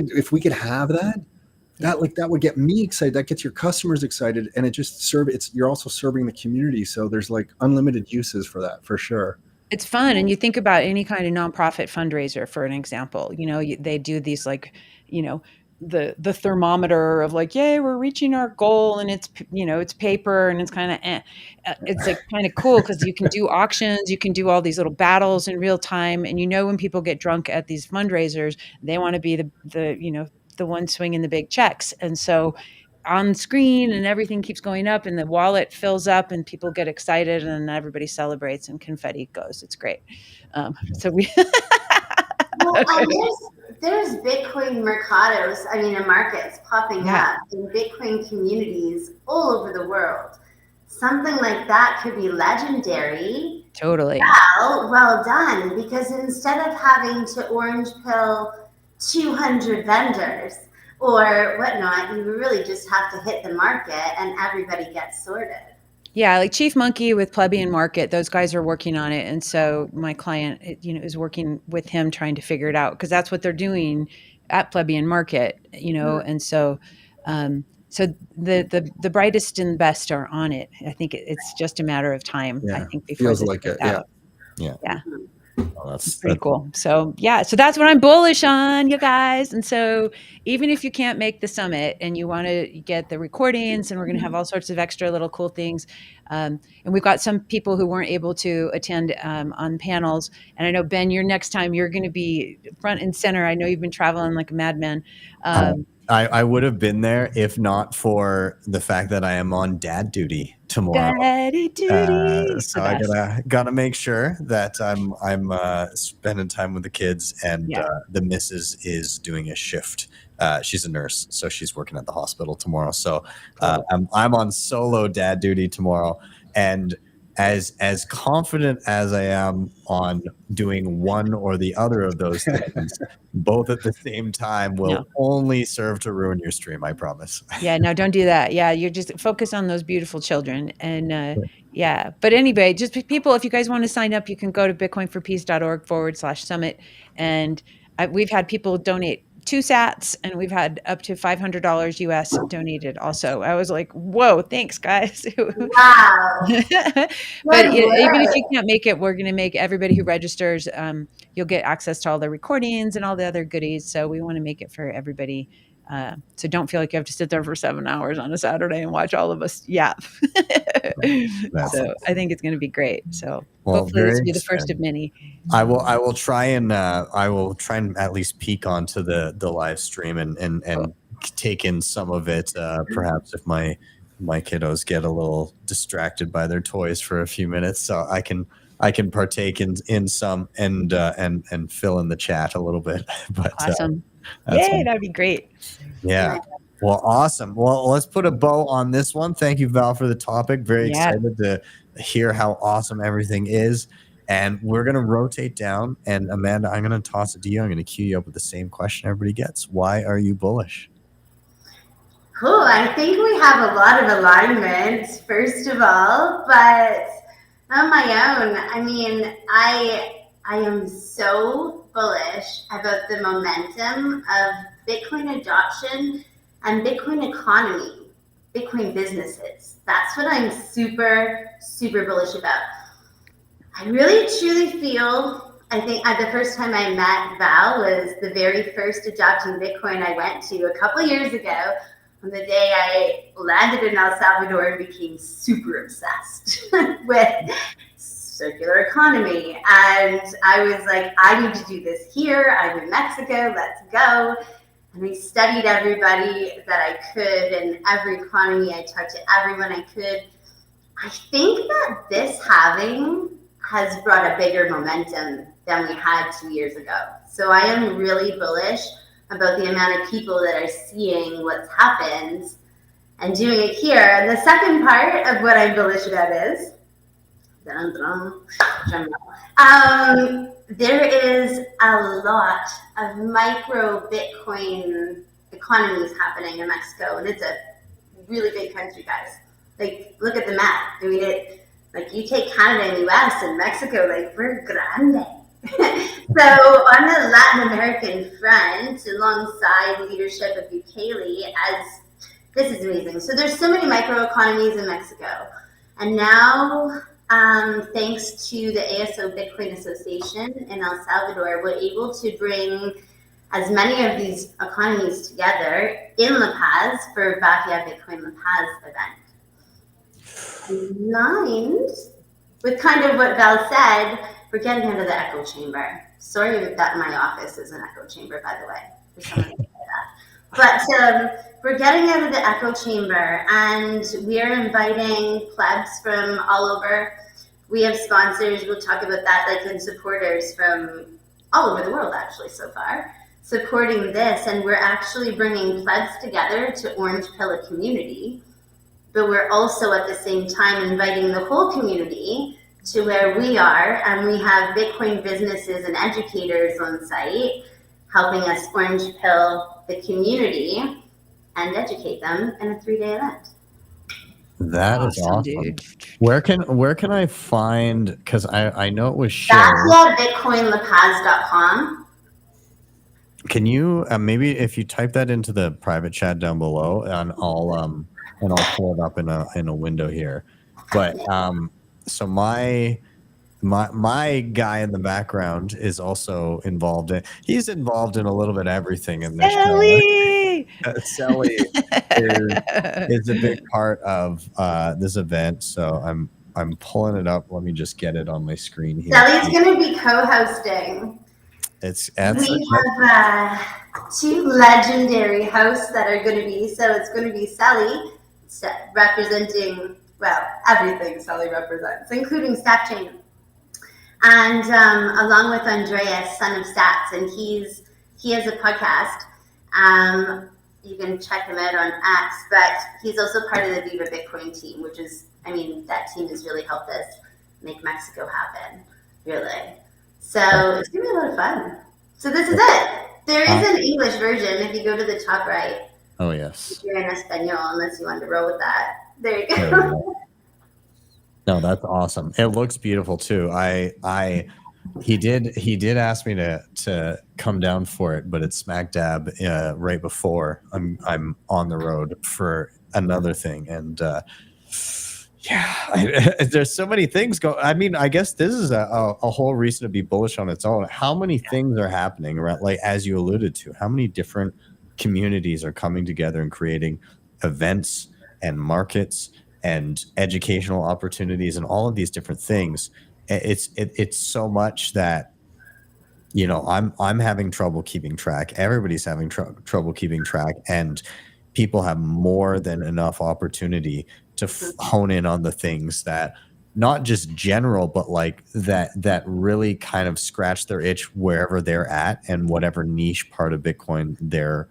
could have that would get me excited. That gets your customers excited, and it just you're also serving the community. So there's like unlimited uses for that, for sure. It's fun. And you think about any kind of nonprofit fundraiser, for an example, they do these the thermometer of like, yay, we're reaching our goal, and it's it's paper, and it's kind of it's like kind of cool because you can do auctions, you can do all these little battles in real time, and when people get drunk at these fundraisers, they want to be the one swinging the big checks, and so on screen and everything keeps going up and the wallet fills up and people get excited and everybody celebrates and confetti goes. It's great. So we there's Bitcoin mercados, and markets popping up in Bitcoin communities all over the world. Something like that could be legendary. Totally. Well done, because instead of having to orange pill 200 vendors or whatnot, you really just have to hit the market and everybody gets sorted. Yeah, like Chief Monkey with Plebeian Market, those guys are working on it. And so my client, is working with him trying to figure it out, because that's what they're doing at Plebeian Market, and so so the brightest and best are on it. I think it's just a matter of time. I think before feels like it. Yeah. Oh, that's pretty cool. So so that's what I'm bullish on, you guys. And so even if you can't make the summit and you want to get the recordings, and we're going to have all sorts of extra little cool things. And we've got some people who weren't able to attend on panels. And I know, Ben, next time you're going to be front and center. I know you've been traveling like a madman. I would have been there if not for the fact that I am on dad duty tomorrow. Daddy duty. So I gotta make sure that I'm spending time with the kids, and the missus is doing a shift. She's a nurse, so she's working at the hospital tomorrow. So I'm on solo dad duty tomorrow, and as confident as I am on doing one or the other of those things, both at the same time will only serve to ruin your stream, I promise. Yeah, no, don't do that. Yeah, you're just focus on those beautiful children. And but anyway, just people, if you guys want to sign up, you can go to bitcoinforpeace.org/summit. And we've had people donate 2 sats, and we've had up to $500 US donated also. I was like, whoa, thanks guys. Wow. But even if you can't make it, we're going to make everybody who registers, you'll get access to all the recordings and all the other goodies. So we want to make it for everybody. So don't feel like you have to sit there for 7 hours on a Saturday and watch all of us. Yeah. So I think it's going to be great. So hopefully this will be the first of many. I will try and at least peek onto the live stream and take in some of it. Perhaps if my kiddos get a little distracted by their toys for a few minutes, so I can partake in some and fill in the chat a little bit. But awesome. Yay, that'd be great. Yeah. Well, awesome. Well, let's put a bow on this one. Thank you, Val, for the topic. Very excited to hear how awesome everything is. And we're going to rotate down. And Amanda, I'm going to toss it to you. I'm going to cue you up with the same question everybody gets. Why are you bullish? Cool. I think we have a lot of alignment, first of all, but on my own, I mean, I am so bullish about the momentum of Bitcoin adoption and Bitcoin economy, Bitcoin businesses. That's what I'm super, super bullish about. I really truly feel, I think the first time I met Val was the very first adopting Bitcoin I went to a couple years ago, on the day I landed in El Salvador and became super obsessed with circular economy. And I was like, I need to do this here. I'm in Mexico, let's go. And I studied everybody that I could and every economy. I talked to everyone I could. I think that this halving has brought a bigger momentum than we had 2 years ago. So I am really bullish about the amount of people that are seeing what's happened and doing it here. And the second part of what I'm bullish about is, there is a lot of micro Bitcoin economies happening in Mexico, and it's a really big country, guys. Like, look at the map. I mean, like, you take Canada and US and Mexico, like, we're grande. So on the Latin American front, alongside leadership of Bukele, this is amazing. So there's so many microeconomies in Mexico. And now, thanks to the ASO Bitcoin Association in El Salvador, we're able to bring as many of these economies together in La Paz for Bafia Bitcoin La Paz event. Aligned with kind of what Val said, we're getting out of the echo chamber. Sorry that my office is an echo chamber, by the way, for someone to say that. But we're getting out of the echo chamber, and we are inviting plebs from all over. We have sponsors, we'll talk about that, like, and supporters from all over the world, actually, so far, supporting this. And we're actually bringing plebs together to orange pill a community, but we're also at the same time inviting the whole community to where we are, and we have Bitcoin businesses and educators on site helping us orange pill the community and educate them in a 3-day event. That is awesome. Dude. Where can I find, because I know it was shared. BafiaBitcoinLaPaz.com. Can you maybe if you type that into the private chat down below, and I'll pull it up in a window here. But so my guy in the background is also involved in. He's involved in a little bit of everything in this. Sally is a big part of this event. So I'm pulling it up. Let me just get it on my screen here. Sally's going to be co-hosting. We have 2 legendary hosts that are going to be. So it's going to be Sally representing, well, everything Sally represents, including StackChain. And along with Andreas, son of Stats, and he has a podcast. You can check him out on X, but he's also part of the Viva Bitcoin team, which is, I mean, that team has really helped us make Mexico happen, really. So it's going to be a lot of fun. So this is it. There is an English version if you go to the top right. Oh, yes. If you're in Espanol, unless you want to roll with that. There you go. No, that's awesome. It looks beautiful too. He did ask me to come down for it, but it's smack dab right before I'm on the road for another thing, and there's so many things go. I mean, I guess this is a whole reason to be bullish on its own. How many things are happening, right? Like as you alluded to, how many different communities are coming together and creating events and markets and educational opportunities and all of these different things. It's so much that, you know, I'm having trouble keeping track. Everybody's having trouble keeping track, and people have more than enough opportunity to hone in on the things that not just general, but like that really kind of scratch their itch wherever they're at and whatever niche part of Bitcoin they're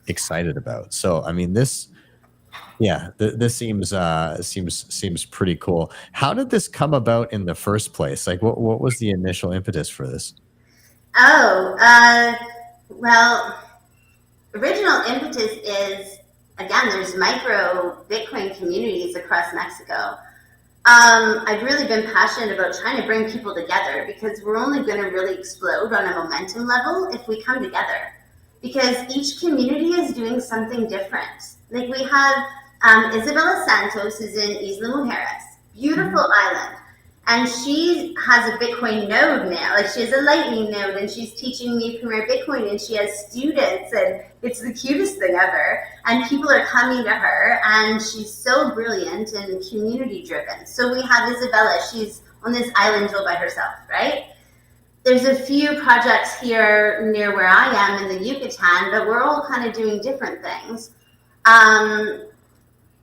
excited about. So, I mean, this seems pretty cool. How did this come about in the first place? Like, what was the initial impetus for this? Well, original impetus is again, there's micro Bitcoin communities across Mexico. I've really been passionate about trying to bring people together, because we're only going to really explode on a momentum level if we come together, because each community is doing something different. Like we have Isabella Santos is in Isla Mujeres, beautiful island. And she has a Bitcoin node now. Like she has a Lightning node, and she's teaching me Premier Bitcoin, and she has students, and it's the cutest thing ever. And people are coming to her, and she's so brilliant and community driven. So we have Isabella. She's on this island all by herself, right? There's a few projects here near where I am in the Yucatan, but we're all kind of doing different things.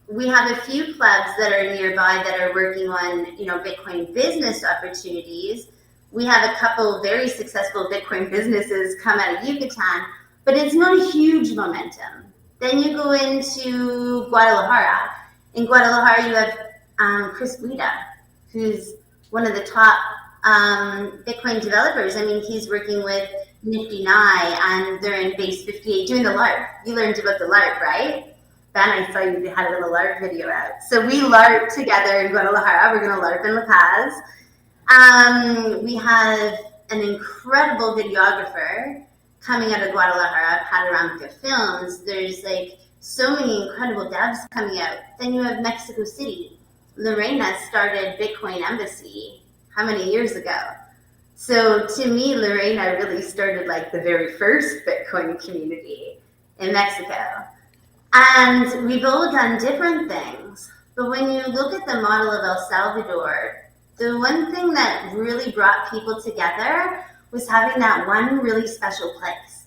We have a few clubs that are nearby that are working on, Bitcoin business opportunities. We have a couple very successful Bitcoin businesses come out of Yucatan, but it's not a huge momentum. Then you go into Guadalajara. In Guadalajara, you have Chris Guida, who's one of the top Bitcoin developers. I mean, he's working with Nifty Nye, and they're in Base 58 doing the LARP. You learned about the LARP, right? Ben, I saw you had a little LARP video out. So we LARP together in Guadalajara. We're going to LARP in La Paz. We have an incredible videographer coming out of Guadalajara, Panoramika Films. There's like so many incredible devs coming out. Then you have Mexico City. Lorena started Bitcoin Embassy how many years ago? So to me, Lorena really started like the very first Bitcoin community in Mexico. And we've all done different things. But when you look at the model of El Salvador, the one thing that really brought people together was having that one really special place.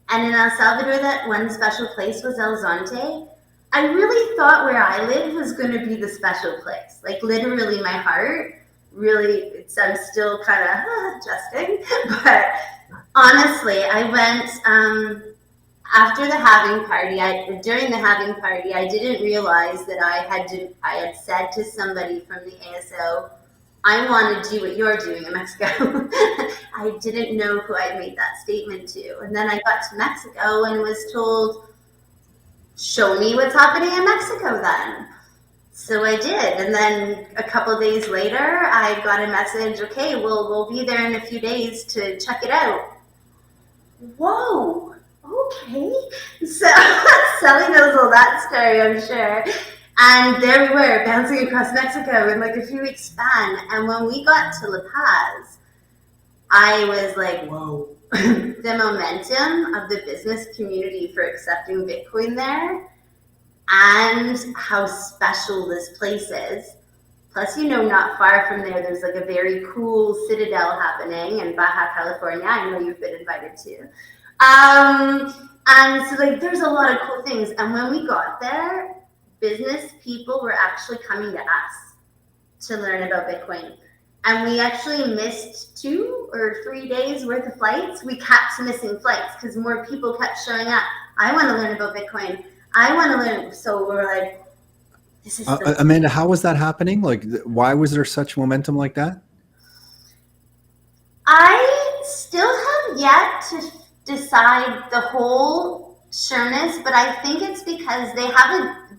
And in El Salvador, that one special place was El Zonte. I really thought where I lived was going to be the special place. Like literally my heart, really, I'm still kind of adjusting. But honestly, I went... after the halving party, during the halving party, I didn't realize that I had said to somebody from the ASO, I want to do what you're doing in Mexico. I didn't know who I'd made that statement to. And then I got to Mexico and was told, show me what's happening in Mexico then. So I did. And then a couple of days later, I got a message, okay, we'll be there in a few days to check it out. Whoa. Okay, so Sally knows all that story, I'm sure. And there we were, bouncing across Mexico in like a few weeks span. And when we got to La Paz, I was like, whoa. The momentum of the business community for accepting Bitcoin there, and how special this place is. Plus, not far from there, there's like a very cool citadel happening in Baja California. I know you've been invited to. And so like there's a lot of cool things. And when we got there, business people were actually coming to us to learn about Bitcoin. And we actually missed 2 or 3 days worth of flights. We kept missing flights because more people kept showing up. I want to learn about Bitcoin. I want to learn. So we're like, this is Amanda, how was that happening? Like, why was there such momentum like that? I still have yet to decide the whole sureness, but I think it's because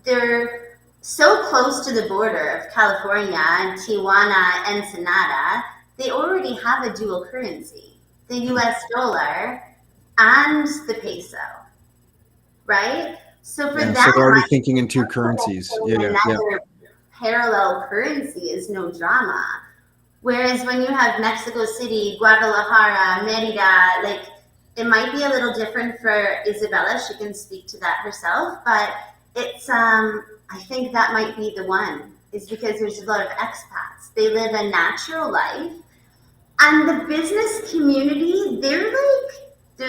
they're so close to the border of California and Tijuana, Ensenada, they already have a dual currency, the US dollar and the peso, right? So for them, so they're already thinking in 2 currencies. Another parallel currency is no drama. Whereas when you have Mexico City, Guadalajara, Merida, like, it might be a little different for Isabella. She can speak to that herself, but it's, I think that might be the one, is because there's a lot of expats. They live a natural life, and the business community, they're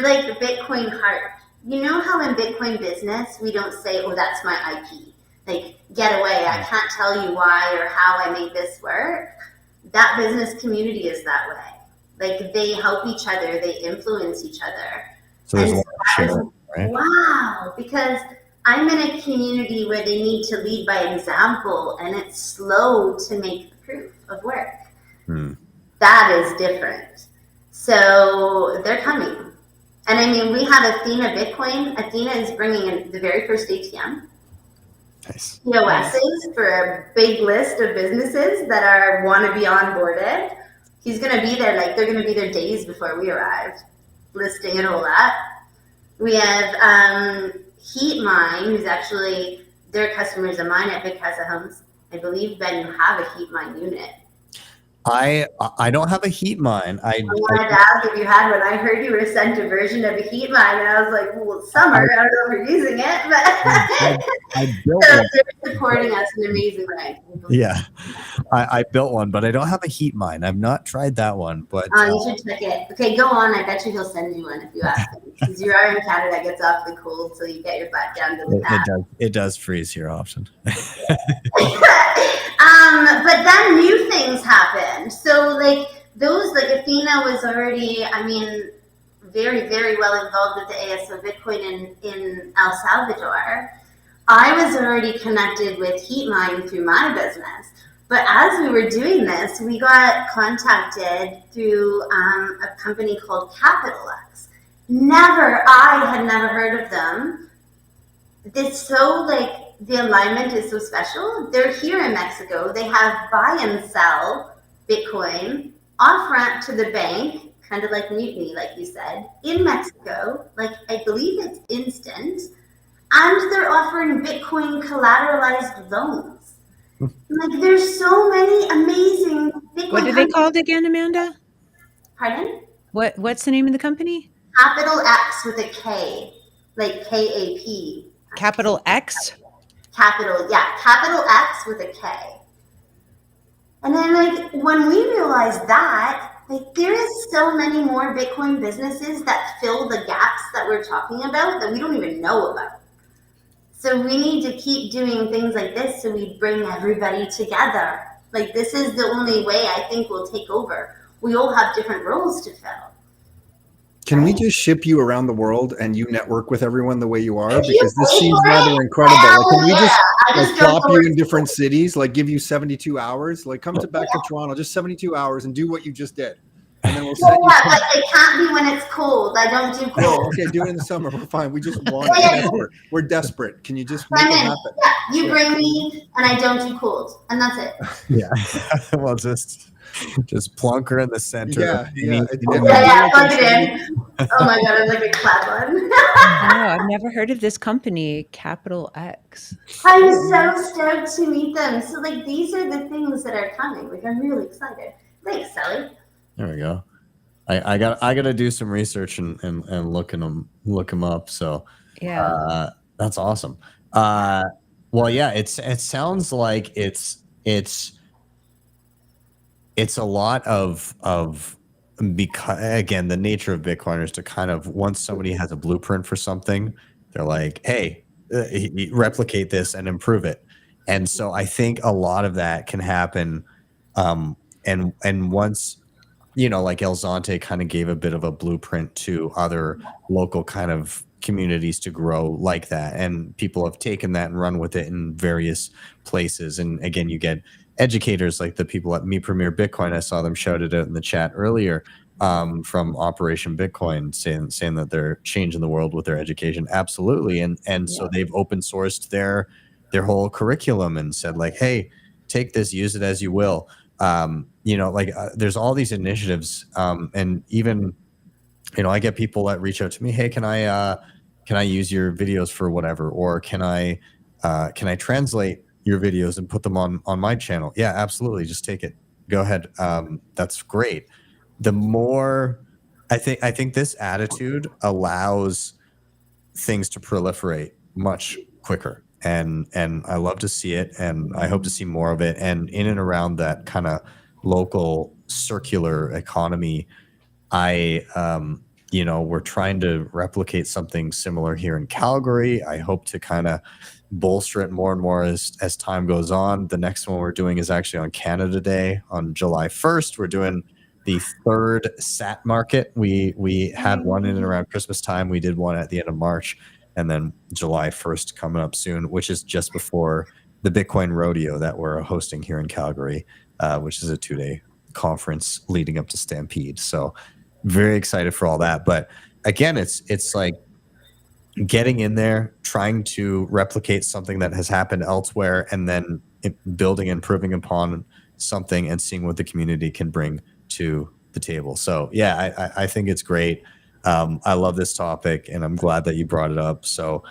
like the Bitcoin heart. You know how in Bitcoin business, we don't say, oh, that's my IP. Like, get away. I can't tell you why or how I made this work. That business community is that way. Like, they help each other, they influence each other. So there's a lot of sharing, right? Wow, because I'm in a community where they need to lead by example, and it's slow to make the proof of work. That is different. So they're coming. And I mean, we have Athena Bitcoin. Athena is bringing in the very first ATM. Nice. POSs for a big list of businesses that want to be onboarded. He's going to be there, like they're going to be there days before we arrive, listing it all up. We have Heat Mine, who's actually, they're customers of mine at Bitcasa Homes. I believe, Ben, you have a Heat Mine unit. I don't have a heat mine. I wanted to ask if you had one. I heard you were sent a version of a Heat Mine, and I was like, well, it's summer. I don't know if you're using it, but I built so one. they're supporting us in an amazing way. Yeah, I built one, but I don't have a heat mine. I've not tried that one, but you should check it. Okay, go on. I bet you he'll send you one if you ask him. Because you are in Canada, it gets awfully cold, so you get your butt down to the tap. it does freeze here often. But then new things happened. So like those, like Athena was already, I mean, very, very well involved with the ASO Bitcoin in El Salvador. I was already connected with Heat Mine through my business. But as we were doing this, we got contacted through a company called Capital X. I had never heard of them. It's so like, the alignment is so special. They're here in Mexico. They have buy and sell Bitcoin off ramp to the bank, kind of like Mutiny, like you said, in Mexico. Like I believe it's instant, and they're offering Bitcoin collateralized loans. Like there's so many amazing Bitcoin. What are they called again, Amanda? Pardon? What's the name of the company? Capital X with a K, like KAP. Capital X? Capital X with a K. And then like when we realized that, like there is so many more Bitcoin businesses that fill the gaps that we're talking about that we don't even know about. So we need to keep doing things like this so we bring everybody together. Like this is the only way I think we'll take over. We all have different roles to fill. Can we just ship you around the world and you network with everyone the way you are? Because this seems rather incredible. Like, can we just like drop you in different cities, like give you 72 hours, like come back to Toronto, just 72 hours and do what you just did. And then we'll send you. Yeah, but it can't be when it's cold. I don't do cold. Oh, okay, do it in the summer. We're fine. We just want it. We're desperate. Can you just make it happen? Yeah, you bring me and I don't do cold. And that's it. Yeah. Well, just plunk her in the center. Yeah, plug it in. Oh my god, I'm like a clap one. Oh, I've never heard of this company, Capital X. I'm so stoked to meet them. So like these are the things that are coming. Like I'm really excited. Thanks, Sally. There we go. I got to do some research and look them up. So yeah, that's awesome. Well, yeah, it sounds like it's a lot of because again, the nature of Bitcoiners to kind of once somebody has a blueprint for something, they're like, hey, replicate this and improve it. And so I think a lot of that can happen. And once, like El Zonte kind of gave a bit of a blueprint to other local kind of communities to grow like that. And people have taken that and run with it in various places. And again, you get educators like the people at Me Premier Bitcoin. I saw them shouted out in the chat earlier from Operation Bitcoin saying that they're changing the world with their education. Absolutely. And so they've open sourced their whole curriculum and said like, hey, take this, use it as you will. There's all these initiatives. And even, I get people that reach out to me, hey, can I use your videos for whatever? Or can I translate your videos and put them on my channel? Yeah, absolutely. Just take it. Go ahead. That's great. The more I think this attitude allows things to proliferate much quicker. And I love to see it, and I hope to see more of it. And in and around that kind of local circular economy, we're trying to replicate something similar here in Calgary. I hope to kind of bolster it more and more as time goes on. The next one we're doing is actually on Canada Day on July 1st. We're doing the third SAT market. We had one in and around Christmas time. We did one at the end of March. And then July 1st coming up soon, which is just before the Bitcoin Rodeo that we're hosting here in Calgary, which is a 2-day conference leading up to Stampede. So very excited for all that. But again, it's like getting in there, trying to replicate something that has happened elsewhere, and then building and improving upon something and seeing what the community can bring to the table. So yeah, I think it's great. I love this topic, and I'm glad that you brought it up. So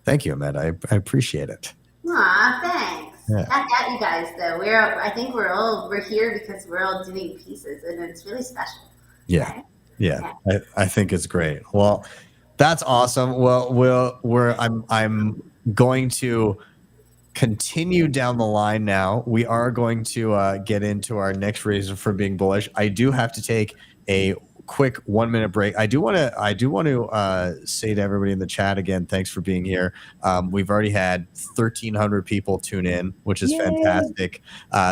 thank you, Ahmed. I appreciate it. Aw, thanks. Yeah. Back at you guys, though. I think we're here because we're all doing pieces, and it's really special. Yeah, Right? yeah. I think it's great. Well, that's awesome. Well, I'm going to continue down the line now. We are going to get into our next reason for being bullish. I do have to take a quick 1 minute break. I do want to say to everybody in the chat again, thanks for being here. We've already had 1,300 people tune in, which is fantastic.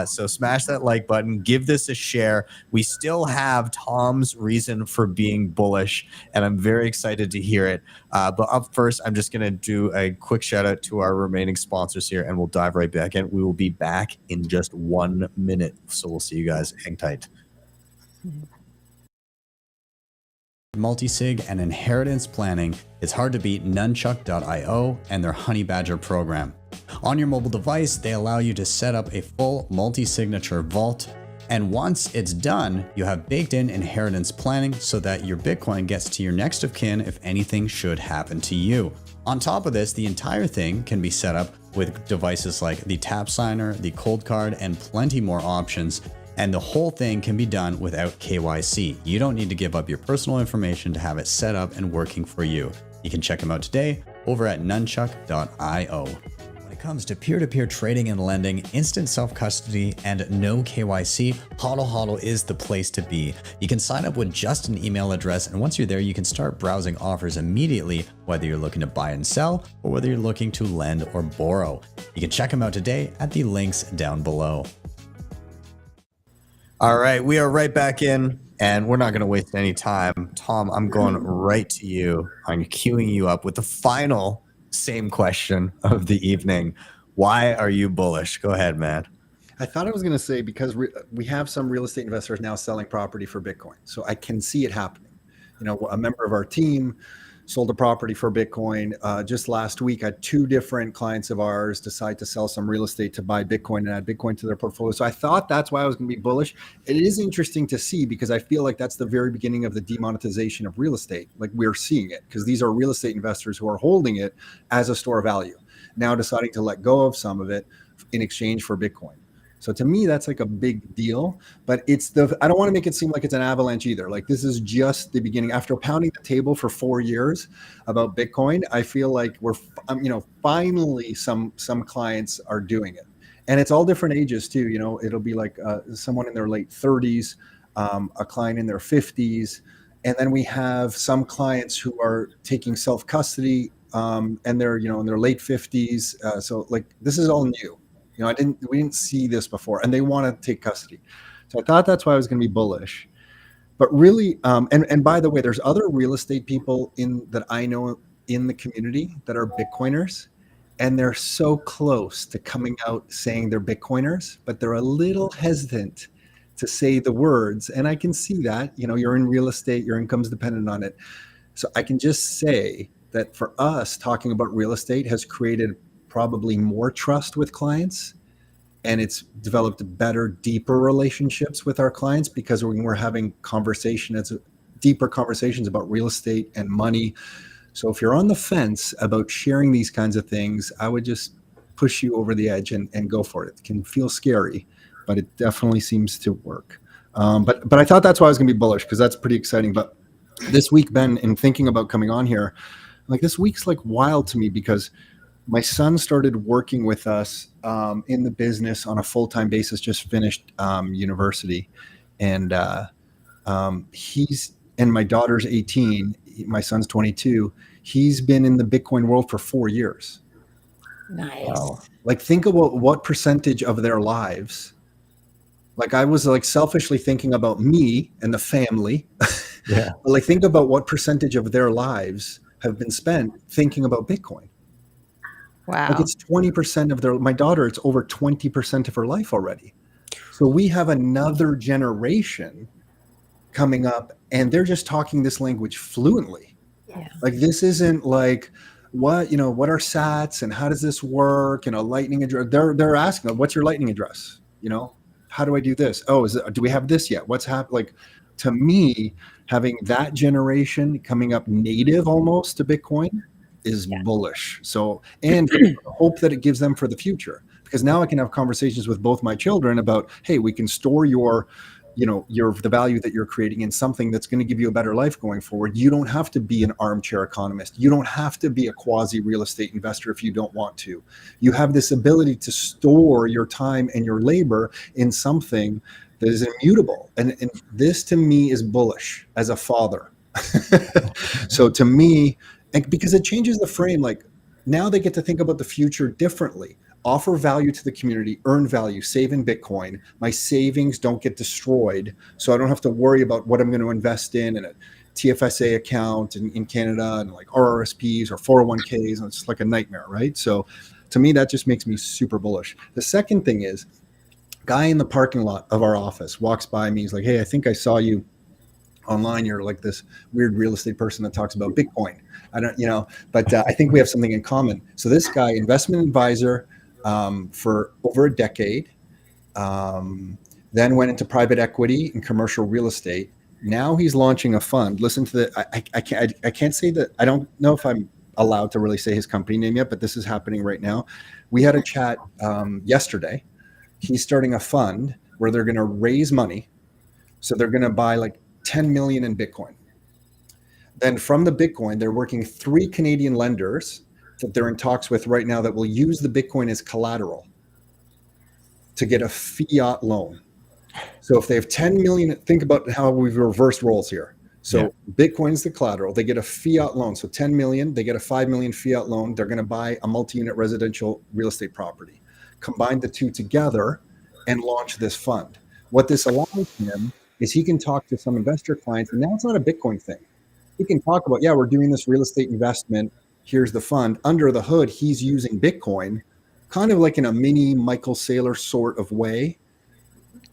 So smash that like button, give this a share. We still have Tom's reason for being bullish, and I'm very excited to hear it. But up first, I'm just going to do a quick shout out to our remaining sponsors here, and we'll dive right back in. We will be back in just 1 minute. So we'll see you guys. Hang tight. Multisig and inheritance planning, it's hard to beat NUNCHUK.io and their Honey Badger program. On your mobile device, they allow you to set up a full multi-signature vault, and once it's done, you have baked in inheritance planning so that your Bitcoin gets to your next of kin if anything should happen to you. On top of this, the entire thing can be set up with devices like the Tap Signer, the Cold Card, and plenty more options. And the whole thing can be done without KYC. You don't need to give up your personal information to have it set up and working for you. You can check them out today over at nunchuk.io. When it comes to peer-to-peer trading and lending, instant self-custody, and no KYC, HODLHODL is the place to be. You can sign up with just an email address, and once you're there, you can start browsing offers immediately, whether you're looking to buy and sell or whether you're looking to lend or borrow. You can check them out today at the links down below. All right, we are right back in, and we're not going to waste any time. Tom, I'm going right to you. I'm queuing you up with the final same question of the evening. Why are you bullish? Go ahead, man. I thought I was going to say because we have some real estate investors now selling property for Bitcoin. So I can see it happening. You know, a member of our team sold a property for Bitcoin. Just last week, I had 2 different clients of ours decide to sell some real estate to buy Bitcoin and add Bitcoin to their portfolio. So I thought that's why I was going to be bullish. It is interesting to see because I feel like that's the very beginning of the demonetization of real estate. Like we're seeing it because these are real estate investors who are holding it as a store of value, now deciding to let go of some of it in exchange for Bitcoin. So to me, that's like a big deal, but I don't want to make it seem like it's an avalanche either. Like this is just the beginning. After pounding the table for 4 years about Bitcoin, I feel like we're, finally some clients are doing it, and it's all different ages too. You know, it'll be like someone in their late 30s, a client in their 50s, and then we have some clients who are taking self-custody, and they're, in their late 50s. So like this is all new. We didn't see this before, and they want to take custody. So I thought that's why I was going to be bullish. But really, and by the way, there's other real estate people that I know in the community that are Bitcoiners, and they're so close to coming out saying they're Bitcoiners, but they're a little hesitant to say the words. And I can see that, you're in real estate, your income's dependent on it. So I can just say that for us, talking about real estate has created probably more trust with clients, and it's developed better, deeper relationships with our clients because when we're having deeper conversations about real estate and money. So if you're on the fence about sharing these kinds of things, I would just push you over the edge and go for it. It can feel scary, but it definitely seems to work. But I thought that's why I was going to be bullish because that's pretty exciting. But this week, Ben, in thinking about coming on here, like this week's like wild to me because my son started working with us in the business on a full-time basis, just finished university. And and my daughter's 18, my son's 22. He's been in the Bitcoin world for 4 years. Nice. Wow. Like think about what percentage of their lives, like I was like selfishly thinking about me and the family. Yeah. Like think about what percentage of their lives have been spent thinking about Bitcoin. Wow. Like it's 20% of my daughter, it's over 20% of her life already. So we have another generation coming up and they're just talking this language fluently. Yeah. Like this isn't like what are sats and how does this work? Lightning address. They're asking, what's your lightning address? How do I do this? Oh, do we have this yet? What's happening? Like, to me, having that generation coming up native almost to Bitcoin is bullish. So, and hope that it gives them for the future, because now I can have conversations with both my children about, hey, we can store the value that you're creating in something that's going to give you a better life going forward. You don't have to be an armchair economist. You don't have to be a quasi real estate investor if you don't want to. You have this ability to store your time and your labor in something that is immutable. And this to me is bullish as a father. So to me, and because it changes the frame, like now they get to think about the future differently. Offer value to the community, earn value, save in Bitcoin. My savings don't get destroyed, so I don't have to worry about what I'm going to invest in a TFSA account in Canada and like RRSPs or 401ks. And it's like a nightmare, right? So to me, that just makes me super bullish. The second thing is, guy in the parking lot of our office walks by me. He's like, hey, I think I saw you online. You're like this weird real estate person that talks about Bitcoin. I don't, but I think we have something in common. So this guy, investment advisor, for over a decade, then went into private equity and commercial real estate. Now he's launching a fund. Listen to I can't say that. I don't know if I'm allowed to really say his company name yet, but this is happening right now. We had a chat yesterday. He's starting a fund where they're going to raise money. So they're going to buy like 10 million in Bitcoin. Then from the Bitcoin, they're working 3 Canadian lenders that they're in talks with right now that will use the Bitcoin as collateral to get a fiat loan. So if they have 10 million, think about how we've reversed roles here. So Bitcoin's the collateral. They get a fiat loan. So 10 million, they get a 5 million fiat loan. They're going to buy a multi-unit residential real estate property. Combine the two together and launch this fund. What this allows him is he can talk to some investor clients, and now it's not a Bitcoin thing. He can talk about, we're doing this real estate investment. Here's the fund. Under the hood, he's using Bitcoin, kind of like in a mini Michael Saylor sort of way.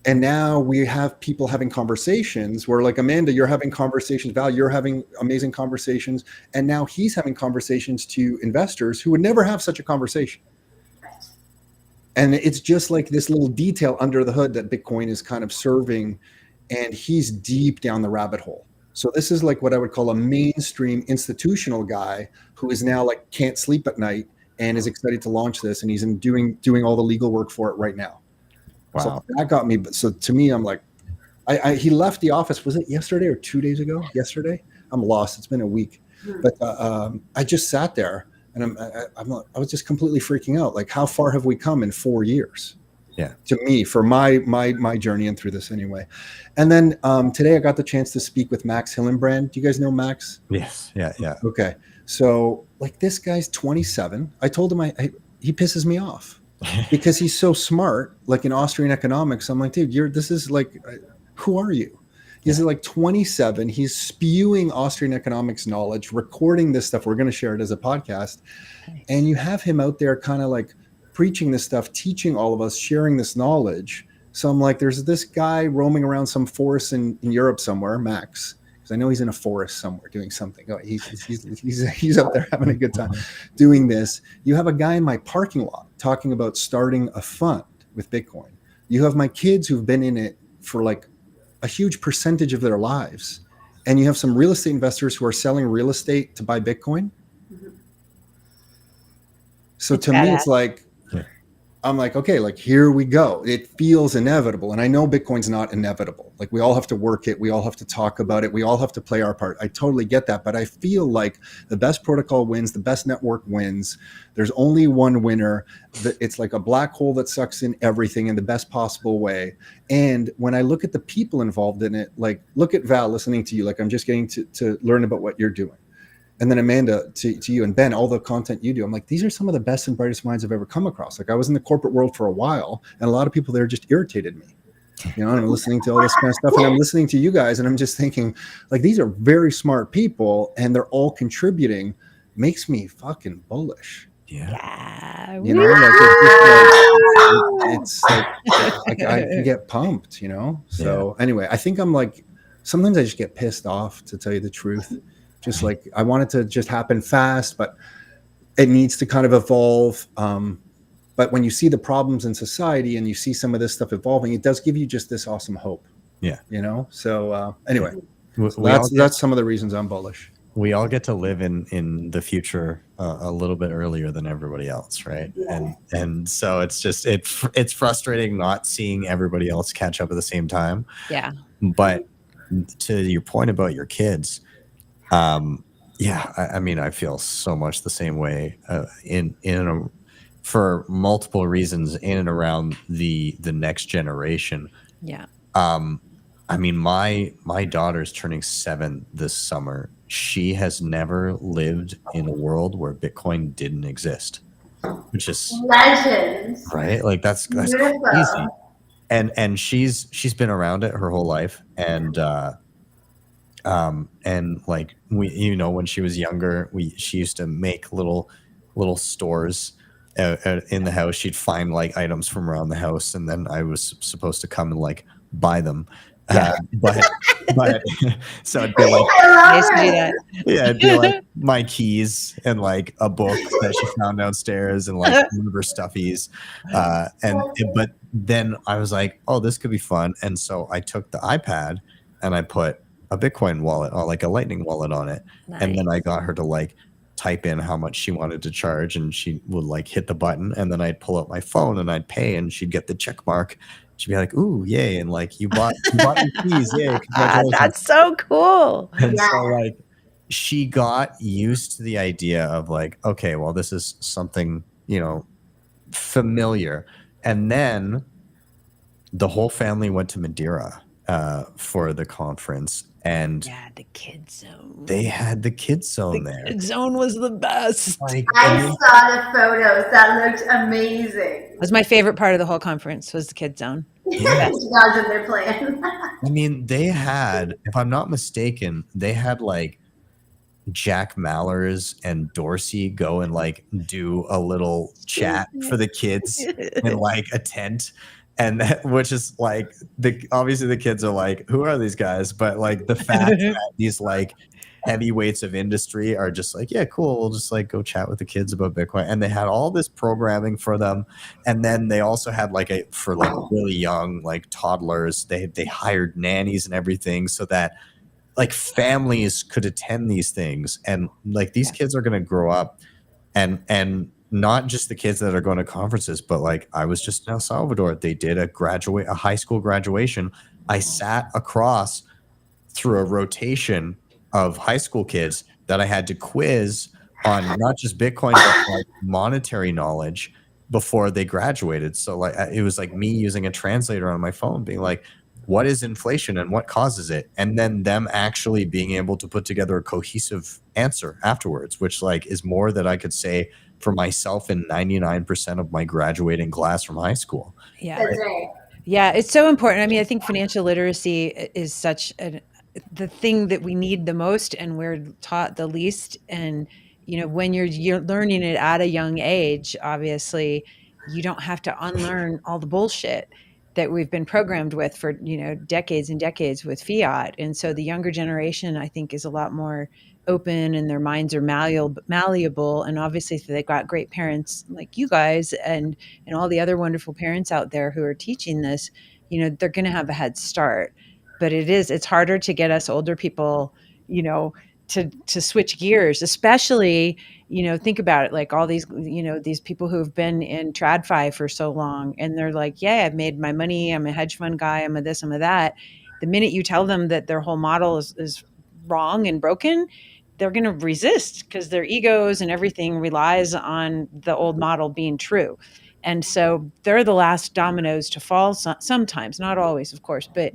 And now we have people having conversations where, like, Amanda, you're having conversations, Val, you're having amazing conversations. And now he's having conversations to investors who would never have such a conversation. And it's just like this little detail under the hood that Bitcoin is kind of serving. And he's deep down the rabbit hole. So this is like what I would call a mainstream institutional guy who is now like can't sleep at night and is excited to launch this, and he's doing all the legal work for it right now. Wow. So that got me. So to me, I'm like, he left the office. Was it yesterday or 2 days ago? Yesterday? I'm lost. It's been a week. But I just sat there and I was just completely freaking out. Like, how far have we come in 4 years? Yeah, to me, for my journey and through this anyway. And then today I got the chance to speak with Max Hillenbrand. Do you guys know Max? Yes. Yeah. Okay. So like, this guy's 27. I told him he pisses me off because he's so smart. Like in Austrian economics, I'm like, dude, this is like, who are you? He's like 27. He's spewing Austrian economics knowledge, recording this stuff. We're going to share it as a podcast. Nice. And you have him out there kind of like preaching this stuff, teaching all of us, sharing this knowledge. So I'm like, there's this guy roaming around some forest in Europe somewhere, Max, because I know he's in a forest somewhere doing something. Oh, he's out there having a good time doing this. You have a guy in my parking lot talking about starting a fund with Bitcoin. You have my kids who've been in it for like a huge percentage of their lives. And you have some real estate investors who are selling real estate to buy Bitcoin. So to me, it's like, I'm like, okay, like, here we go. It feels inevitable. And I know Bitcoin's not inevitable. Like, we all have to work it. We all have to talk about it. We all have to play our part. I totally get that. But I feel like the best protocol wins. The best network wins. There's only one winner. It's like a black hole that sucks in everything in the best possible way. And when I look at the people involved in it, like, look at Val listening to you. Like, I'm just getting to learn about what you're doing. And then Amanda, to you, and Ben, all the content you do, I'm like, these are some of the best and brightest minds I've ever come across. Like, I was in the corporate world for a while, and a lot of people there just irritated me. And I'm listening to all this kind of stuff, and I'm listening to you guys, and I'm just thinking, like, these are very smart people, and they're all contributing. Makes me fucking bullish. Yeah. You know, like, it's like I can get pumped, you know? So anyway, I think I'm like, sometimes I just get pissed off, to tell you the truth. Just like, I want it to just happen fast, but it needs to kind of evolve. But when you see the problems in society and you see some of this stuff evolving, it does give you just this awesome hope. Yeah. So anyway, We that's some of the reasons I'm bullish. We all get to live in the future a little bit earlier than everybody else, right? And so it's just it's frustrating not seeing everybody else catch up at the same time. Yeah. But to your point about your kids, I mean, I feel so much the same way for multiple reasons in and around the next generation. Yeah. I mean, my daughter's turning 7 this summer. She has never lived in a world where Bitcoin didn't exist, which is legend, right? Like that's beautiful. crazy. And she's been around it her whole life, and like we, when she was younger, she used to make little stores in the house. She'd find like items from around the house, and then I was supposed to come and like buy them. But so it'd be like, I used to do that. yeah, it'd be like my keys and like a book that she found downstairs and like one of her stuffies. But then I was like, oh, this could be fun. And so I took the iPad and I put a Bitcoin wallet, or like a Lightning wallet on it. Nice. And then I got her to like type in how much she wanted to charge, and she would like hit the button, and then I'd pull out my phone and I'd pay, and she'd get the check mark. She'd be like, ooh, yay. And like, you bought your keys. Yay. Congratulations. That's so cool. And so like she got used to the idea of like, okay, well, this is something, familiar. And then the whole family went to Madeira for the conference. And yeah, the kid zone. They had the kid zone there. The kid zone was the best. I saw the photos. That looked amazing. It was my favorite part of the whole conference, was the kid zone. Yeah. That was in their plan. I mean, they had, if I'm not mistaken, they had like Jack Mallers and Dorsey go and like do a little chat for the kids in like a tent. And which is like obviously the kids are like, who are these guys? But like the fact that these like heavyweights of industry are just like, yeah, cool, we'll just like go chat with the kids about Bitcoin. And they had all this programming for them. And then they also had like for like really young like toddlers, they hired nannies and everything so that like families could attend these things. And like these kids are going to grow up and not just the kids that are going to conferences, but like I was just in El Salvador. They did a high school graduation. I sat across through a rotation of high school kids that I had to quiz on not just Bitcoin, but like monetary knowledge before they graduated. So like it was like me using a translator on my phone being like, what is inflation and what causes it? And then them actually being able to put together a cohesive answer afterwards, which like is more that I could say for myself and 99% of my graduating class from high school. Yeah. That's right. Yeah, it's so important. I mean, I think financial literacy is such the thing that we need the most, and we're taught the least. And, when you're learning it at a young age, obviously, you don't have to unlearn all the bullshit that we've been programmed with for, decades and decades with fiat. And so the younger generation, I think, is a lot more open, and their minds are malleable. And obviously, if they've got great parents like you guys and all the other wonderful parents out there who are teaching this, they're going to have a head start. But it's harder to get us older people, to switch gears, especially, think about it, like all these, these people who have been in TradFi for so long, and they're like, yeah, I've made my money. I'm a hedge fund guy. I'm a this, I'm a that. The minute you tell them that their whole model is wrong and broken, they're going to resist, because their egos and everything relies on the old model being true. And so they're the last dominoes to fall sometimes, not always, of course. But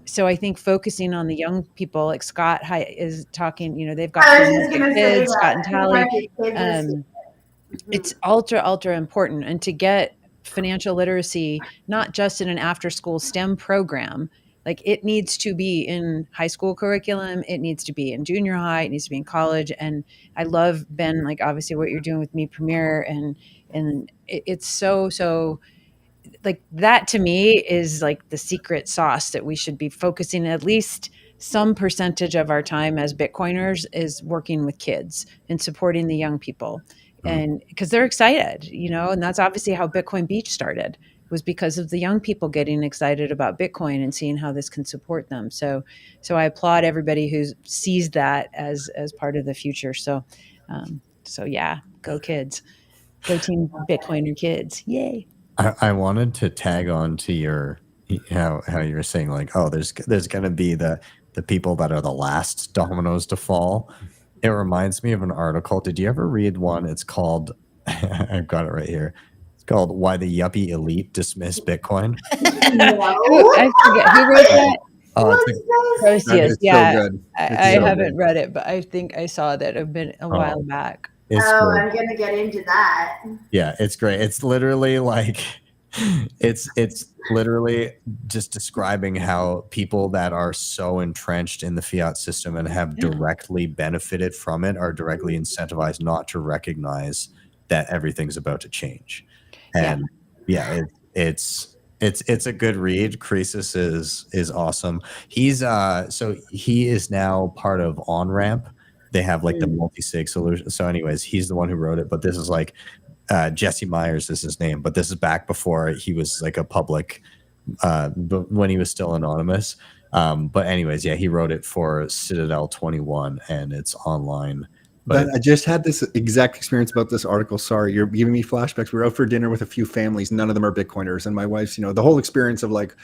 so I think focusing on the young people, like Scott is talking, they've got kids, Scott and Tally. It's ultra important. And to get financial literacy, not just in an after school STEM program, like it needs to be in high school curriculum. It needs to be in junior high. It needs to be in college. And I love, Ben, like obviously what you're doing with Me Premier, and it's so like that to me is like the secret sauce that we should be focusing at least some percentage of our time as Bitcoiners is working with kids and supporting the young people. and because they're excited, and that's obviously how Bitcoin Beach started, was because of the young people getting excited about Bitcoin and seeing how this can support them. So I applaud everybody who sees that as part of the future. So yeah, go kids, go team Bitcoiner kids. Yay. I wanted to tag on to your how you were saying like, oh, there's going to be the people that are the last dominoes to fall. It reminds me of an article. Did you ever read one? It's called I've got it right here. It's called "Why the Yuppie Elite Dismiss Bitcoin." I forget who wrote that. Proceus. Yeah, so good. I haven't read it, but I think I saw that a while back. I'm gonna get into that. Yeah, it's great. It's literally like it's literally just describing how people that are so entrenched in the fiat system and have directly benefited from it are directly incentivized not to recognize that everything's about to change. And it's a good read. Croesus is awesome. He's so he is now part of OnRamp. They have like the multisig solution. So anyways, he's the one who wrote it, but this is like Jesse Myers is his name, but this is back before he was like a public, when he was still anonymous. But anyways, yeah, he wrote it for Citadel 21 and it's online. But I just had this exact experience about this article. Sorry, you're giving me flashbacks. We were out for dinner with a few families. None of them are Bitcoiners. And my wife's, the whole experience of like,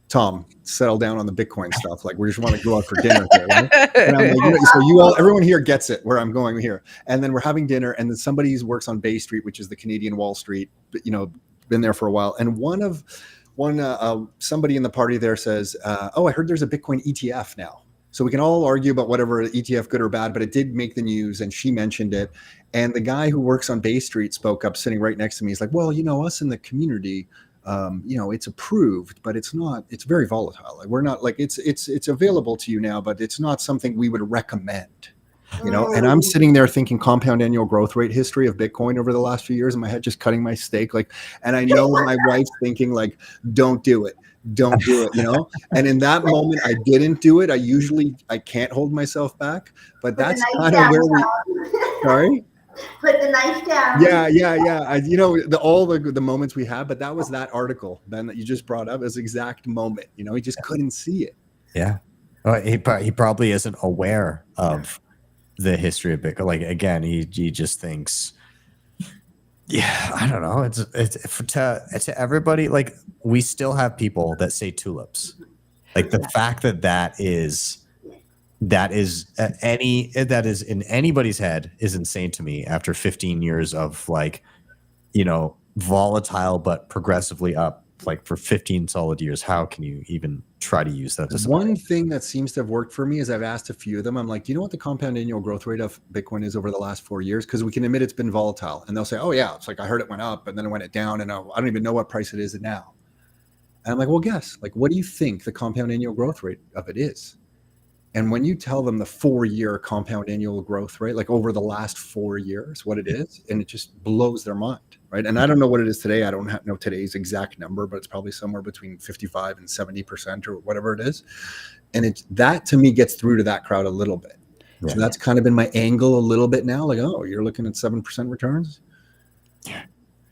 Tom, settle down on the Bitcoin stuff. Like, we just want to go out for dinner here, right? And I'm like, so everyone here gets it where I'm going here. And then we're having dinner, and then somebody works on Bay Street, which is the Canadian Wall Street, been there for a while. And somebody in the party there says, oh, I heard there's a Bitcoin ETF now. So we can all argue about whatever ETF, good or bad, but it did make the news, and she mentioned it. And the guy who works on Bay Street spoke up, sitting right next to me. He's like, well, us in the community, it's approved, but it's very volatile. Like, we're not like it's available to you now, but it's not something we would recommend, and I'm sitting there thinking compound annual growth rate history of Bitcoin over the last few years in my head, just cutting my steak. Like, and I know my wife's thinking like, don't do it. And in that moment, I didn't do it. I can't hold myself back, but that's kind of where sorry? Put the knife down. Yeah. All the moments we had, but that was that article, Ben, that you just brought up as exact moment. He just couldn't see it. Yeah. Well, he probably isn't aware of the history of Bitcoin. Like, again, he just thinks, yeah, I don't know. It's to everybody. Like, we still have people that say tulips. Like, the fact that is in anybody's head is insane to me after 15 years of like, volatile but progressively up, like for 15 solid years. How can you even try to use that as one thing that seems to have worked for me is I've asked a few of them. I'm like, do you know what the compound annual growth rate of Bitcoin is over the last 4 years? Because we can admit it's been volatile. And they'll say, oh yeah, it's like, I heard it went up and then it went down and I don't even know what price it is now. And I'm like, well, guess, like, what do you think the compound annual growth rate of it is? And when you tell them the 4-year compound annual growth rate, like over the last 4 years, what it is, and it just blows their mind, right? And I don't know what it is today. I don't know today's exact number, but it's probably somewhere between 55 and 70% or whatever it is. And that to me gets through to that crowd a little bit. Yeah. So that's kind of been my angle a little bit now. Like, oh, you're looking at 7% returns?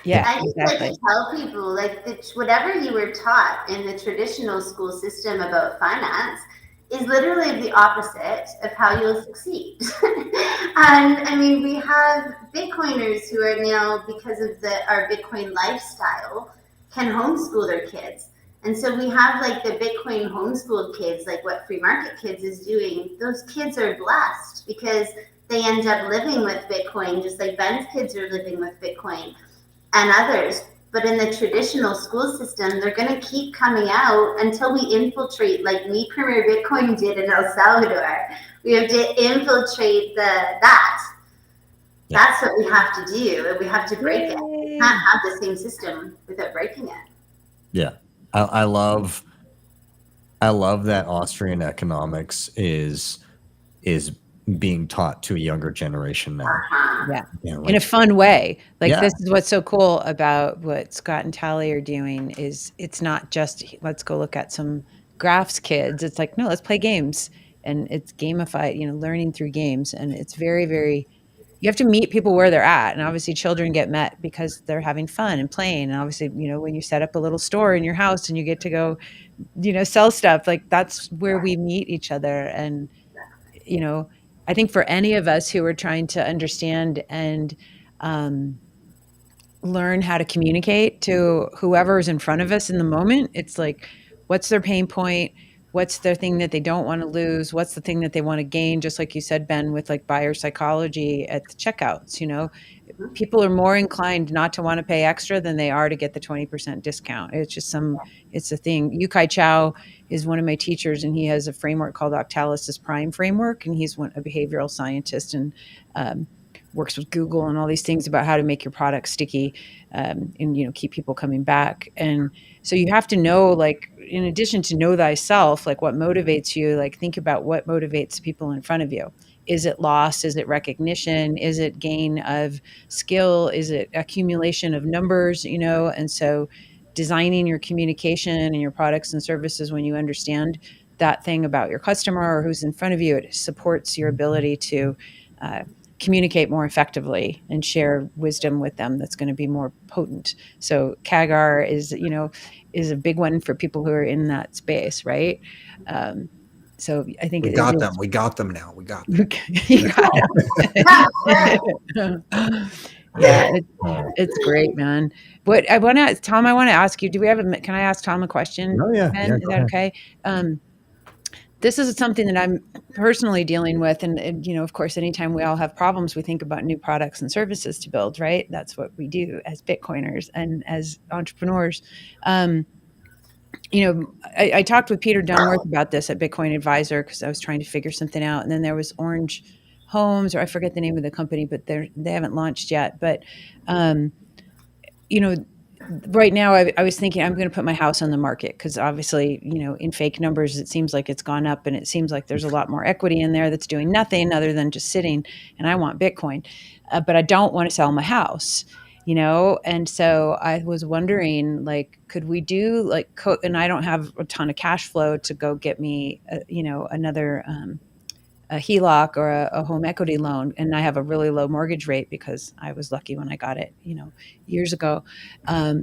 Yeah, I just like to tell people, like, whatever you were taught in the traditional school system about finance is literally the opposite of how you'll succeed. And I mean, we have Bitcoiners who are now, because of our Bitcoin lifestyle, can homeschool their kids. And so we have like the Bitcoin homeschooled kids, like what Free Market Kids is doing. Those kids are blessed because they end up living with Bitcoin, just like Ben's kids are living with Bitcoin and others. But in the traditional school system, they're going to keep coming out until we infiltrate, like Me Premier Bitcoin did in El Salvador. We have to infiltrate that. Yeah. That's what we have to do. We have to break it. We can't have the same system without breaking it. Yeah, I love that Austrian economics is being taught to a younger generation now. Yeah, like, in a fun way. Like, this is what's so cool about what Scott and Tally are doing is it's not just let's go look at some graphs, kids. It's like, no, let's play games, and it's gamified, learning through games, and it's very, very, you have to meet people where they're at. And obviously children get met because they're having fun and playing. And obviously, you know, when you set up a little store in your house and you get to go, you know, sell stuff, like that's where we meet each other. And, you know, I think for any of us who are trying to understand and learn how to communicate to whoever is in front of us in the moment, it's like, what's their pain point? What's their thing that they don't want to lose? What's the thing that they want to gain? Just like you said, Ben, with like buyer psychology at the checkouts, you know, people are more inclined not to want to pay extra than they are to get the 20% discount. It's just it's a thing. Yukai Chow is one of my teachers, and he has a framework called Octalysis Prime Framework. And he's a behavioral scientist and works with Google and all these things about how to make your product sticky and, you know, keep people coming back. And so you have to know, like, in addition to know thyself, like what motivates you, like think about what motivates people in front of you. Is it loss? Is it recognition? Is it gain of skill? Is it accumulation of numbers, you know? And so designing your communication and your products and services, when you understand that thing about your customer or who's in front of you, it supports your ability to communicate more effectively and share wisdom with them that's going to be more potent. So CAGR is, you know, is a big one for people who are in that space, right? So I think we got them. We got them now. We got them. You got them. Yeah, it's great, man. What I want to, Tom, I want to ask you, can I ask Tom a question? Oh, yeah. Ben? Yeah, Is go that ahead. okay? This is something that I'm personally dealing with. And, you know, of course, anytime we all have problems, we think about new products and services to build, right? That's what we do as Bitcoiners and as entrepreneurs. You know, I talked with Peter Dunworth about this at Bitcoin Advisor because I was trying to figure something out. And then there was Orange Homes, or I forget the name of the company, but they haven't launched yet. But, you know, right now I was thinking I'm going to put my house on the market because obviously, you know, in fake numbers, it seems like it's gone up and it seems like there's a lot more equity in there that's doing nothing other than just sitting. And I want Bitcoin, but I don't want to sell my house, you know? And so I was wondering, like, could we do like, and I don't have a ton of cash flow to go get me, you know, another, a HELOC or a home equity loan. And I have a really low mortgage rate because I was lucky when I got it, you know, years ago. I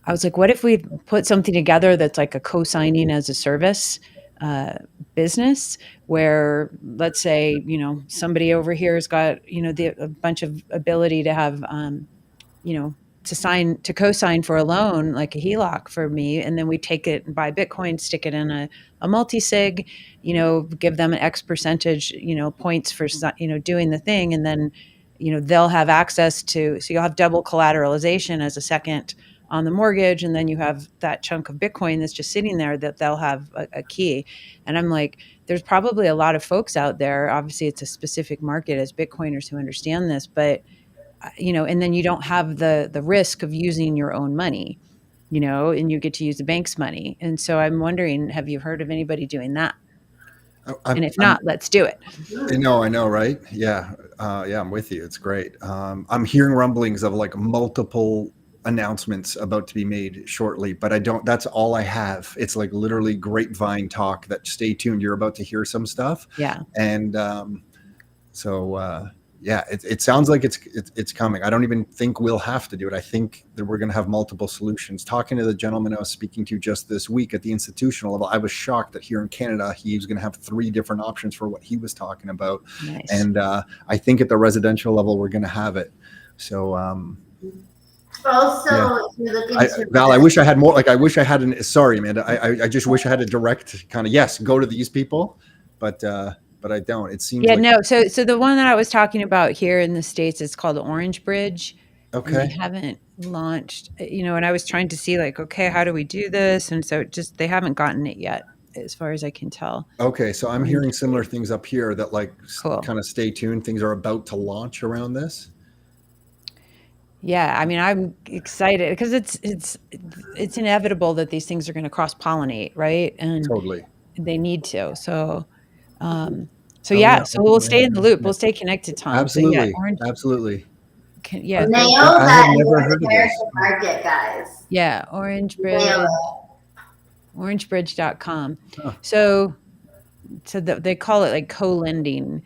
was like, what if we put something together that's like a co-signing as a service business where, let's say, you know, somebody over here has got, you know, a bunch of ability to have, you know, to co-sign for a loan, like a HELOC for me. And then we take it and buy Bitcoin, stick it in a multisig, you know, give them an X percentage, you know, points for, you know, doing the thing. And then, you know, they'll have access to, so you'll have double collateralization as a second on the mortgage. And then you have that chunk of Bitcoin that's just sitting there that they'll have a key. And I'm like, there's probably a lot of folks out there. Obviously it's a specific market as Bitcoiners who understand this, but you know, and then you don't have the risk of using your own money, you know, and you get to use the bank's money. And so I'm wondering, have you heard of anybody doing that? And if not, let's do it. I know, right? Yeah. Yeah, I'm with you. It's great. I'm hearing rumblings of like multiple announcements about to be made shortly, but that's all I have. It's like literally grapevine talk that stay tuned. You're about to hear some stuff. Yeah. And yeah, it sounds like it's coming. I don't even think we'll have to do it. I think that we're going to have multiple solutions. Talking to the gentleman I was speaking to just this week at the institutional level, I was shocked that here in Canada, he was going to have 3 different options for what he was talking about. Nice. And I think at the residential level, we're going to have it. So, also, yeah. you look into Val, I wish I had more. Like, I wish I had sorry, Amanda. I just wish I had a direct kind of, yes, go to these people, but I don't. It seems like, no. So the one that I was talking about here in the States is called Orange Bridge. okay. And they haven't launched, you know, and I was trying to see like, okay, how do we do this? And so they haven't gotten it yet, as far as I can tell. Okay. So I'm hearing similar things up here that like Cool. kind of stay tuned. Things are about to launch around this. Yeah, I mean, I'm excited because it's inevitable that these things are going to cross-pollinate, right? And Totally. they need to. So yeah, so we'll stay in the loop. We'll stay connected, Tom. Absolutely. So yeah, Orange, absolutely. yeah, nail I that had never North heard of this. American market, guys. yeah, Orange Bridge, Nail it. orangebridge.com. Huh. So they call it like co-lending.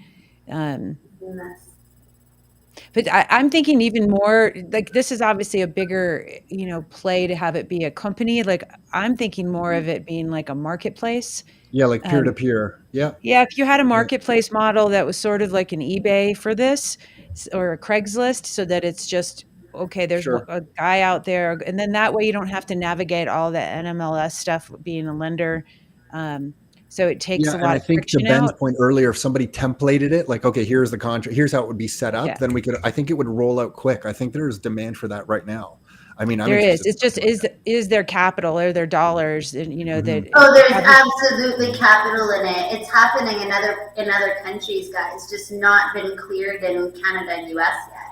Goodness. But I'm thinking even more like this is obviously a bigger, play to have it be a company. Like I'm thinking more of it being like a marketplace. Yeah, like peer to Um, peer. Yeah. yeah, if you had a Yeah. marketplace model that was sort of like an eBay for this or a Craigslist, so that it's just okay, there's Sure. a guy out there, and then that way you don't have to navigate all the NMLS stuff being a lender. So it takes Yeah, a and lot I of think to friction Ben's out. point earlier, if somebody templated it, like, okay, here's the contract, here's how it would be set up, Yeah. then I think it would roll out quick. I think there's demand for that right now. I mean, I'm There is. interested. It's just is there capital or their dollars, and that. Oh, there's absolutely capital in it. It's happening in other countries, guys. Just not been cleared in Canada and US yet.